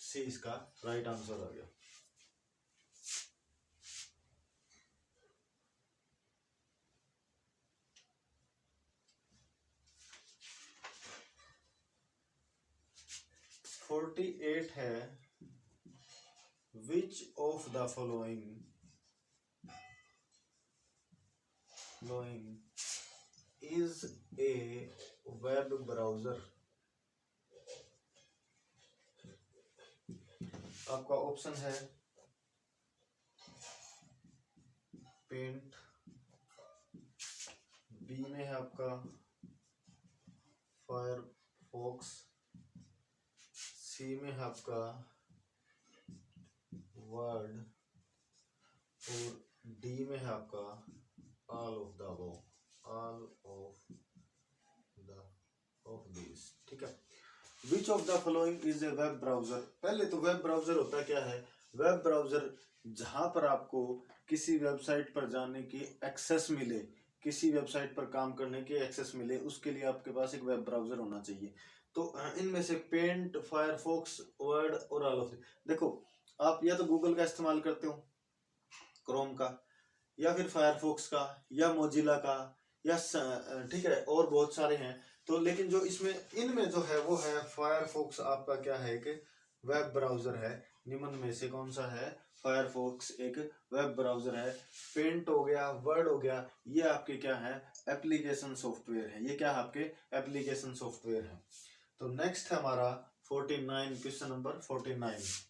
सी, इसका राइट आंसर आ गया। फोर्टी एट है, विच of the following is a web browser. आपका ऑप्शन है पेंट, बी में है आपका फायरफॉक्स, सी में है आपका वर्ड, और डी में है आपका all of the above, all of this. ठीक है, विच of the following is a web browser. पहले तो वेब ब्राउजर होता क्या है, वेब ब्राउजर जहां पर आपको किसी वेबसाइट पर जाने की एक्सेस मिले, किसी वेबसाइट पर काम करने की एक्सेस मिले, उसके लिए आपके पास एक वेब ब्राउजर होना चाहिए। तो इनमें से पेंट, फायरफॉक्स, वर्ड और ऑल ऑफ, देखो आप या तो गूगल का इस्तेमाल करते हो, क्रोम का, या फिर फायरफॉक्स का, या मोजिला का, या ठीक है, और बहुत सारे हैं। तो लेकिन जो इसमें इनमें जो है वो है फायरफॉक्स, आपका क्या है कि वेब ब्राउजर है। निम्न में से कौन सा है, फायरफॉक्स एक वेब ब्राउजर है। पेंट हो गया, वर्ड हो गया, ये आपके क्या है, एप्लीकेशन सॉफ्टवेयर है। ये क्या है, आपके एप्लीकेशन सॉफ्टवेयर है। तो नेक्स्ट है हमारा 49, क्वेश्चन नंबर 49।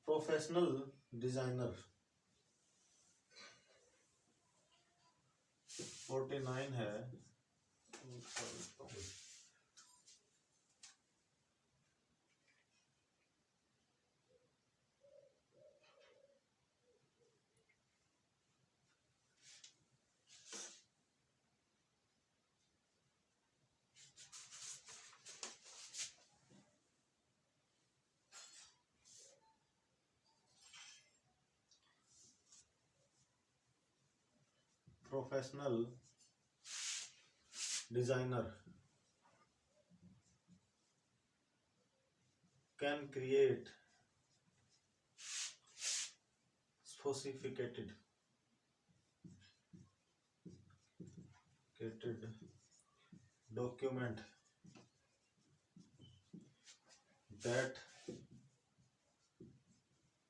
प्रोफेशनल डिजाइनर 49 है। Professional designer can create sophisticated document that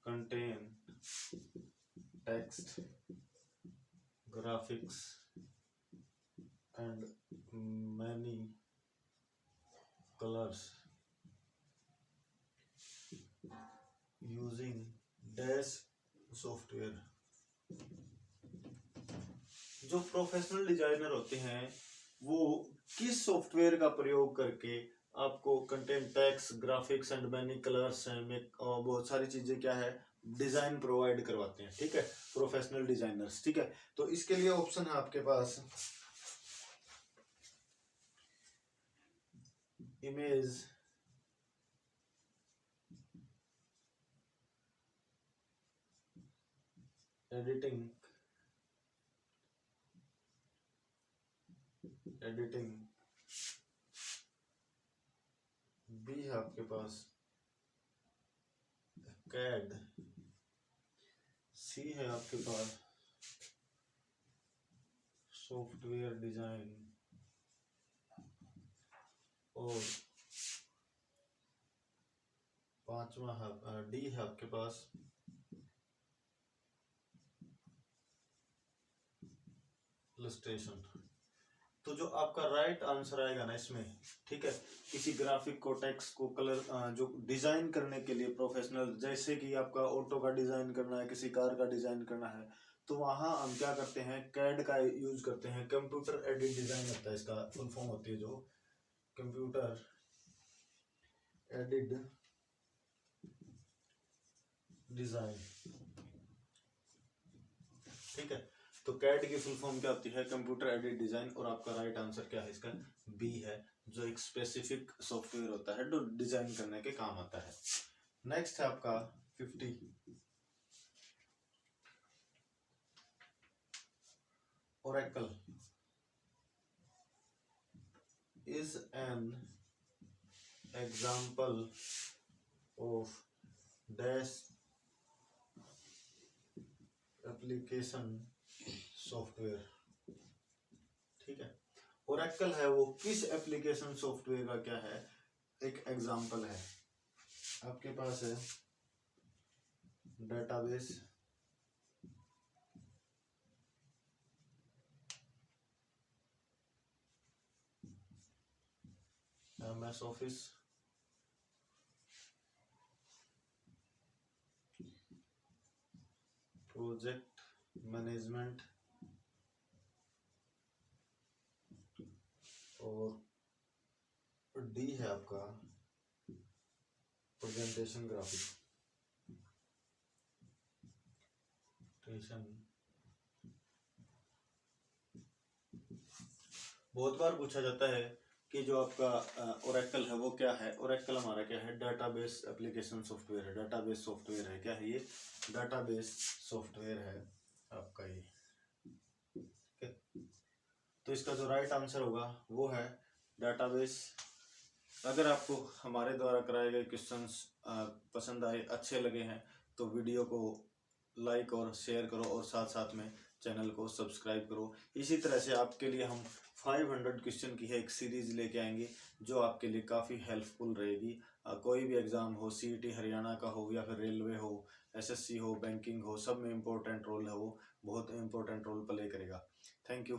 contain text, graphics and many colors using dash software. जो प्रोफेशनल डिजाइनर होते हैं वो किस सॉफ्टवेयर का प्रयोग करके आपको content, text, graphics and many colours में बहुत सारी चीजें क्या है, डिजाइन प्रोवाइड करवाते हैं। ठीक है, प्रोफेशनल डिजाइनर्स। ठीक है, तो इसके लिए ऑप्शन है आपके पास इमेज एडिटिंग, बी है आपके पास कैड, सी है आपके पास सॉफ्टवेयर डिजाइन, और पांचवा है डी है आपके पास इलस्ट्रेशन। तो जो आपका राइट आंसर आएगा ना इसमें, ठीक है, किसी ग्राफिक को, टेक्स्ट को, कलर जो डिजाइन करने के लिए प्रोफेशनल, जैसे कि आपका ऑटो का डिजाइन करना है, किसी कार का डिजाइन करना है, तो वहां हम क्या करते हैं, कैड का यूज करते हैं। कंप्यूटर एडेड डिजाइन होता है, इसका फुल फॉर्म होती है जो कंप्यूटर एडेड डिजाइन। ठीक है, तो कैड की फुल फॉर्म क्या होती है? Computer aided design. और आपका राइट आंसर क्या है इसका? बी है, जो एक स्पेसिफिक सॉफ्टवेयर होता है जो डिजाइन करने के काम आता है। नेक्स्ट है आपका 50। Oracle is an example of dash application software। ठीक है, Oracle है वो किस एप्लीकेशन सॉफ्टवेयर का क्या है? एक एग्जाम्पल है। आपके पास है database, MS office, project management और डी है आपका प्रेजेंटेशन ग्राफिक। बहुत बार पूछा जाता है कि जो आपका ओरेकल है वो क्या है? ओरेकल हमारा क्या है? डेटाबेस एप्लीकेशन सॉफ्टवेयर है, डेटाबेस सॉफ्टवेयर है। क्या है ये? डेटाबेस सॉफ्टवेयर है आपका ये। तो इसका जो राइट आंसर होगा वो है डेटाबेस। अगर आपको हमारे द्वारा कराए गए क्वेश्चंस पसंद आए, अच्छे लगे हैं, तो वीडियो को लाइक और शेयर करो और साथ साथ में चैनल को सब्सक्राइब करो। इसी तरह से आपके लिए हम 500 क्वेश्चन की है एक सीरीज लेके आएंगे जो आपके लिए काफ़ी हेल्पफुल रहेगी। कोई भी एग्ज़ाम हो, CET हरियाणा का हो या फिर रेलवे हो, SSC हो, बैंकिंग हो, सब में इम्पोर्टेंट रोल है वो, बहुत इम्पोर्टेंट रोल प्ले करेगा। Thank you.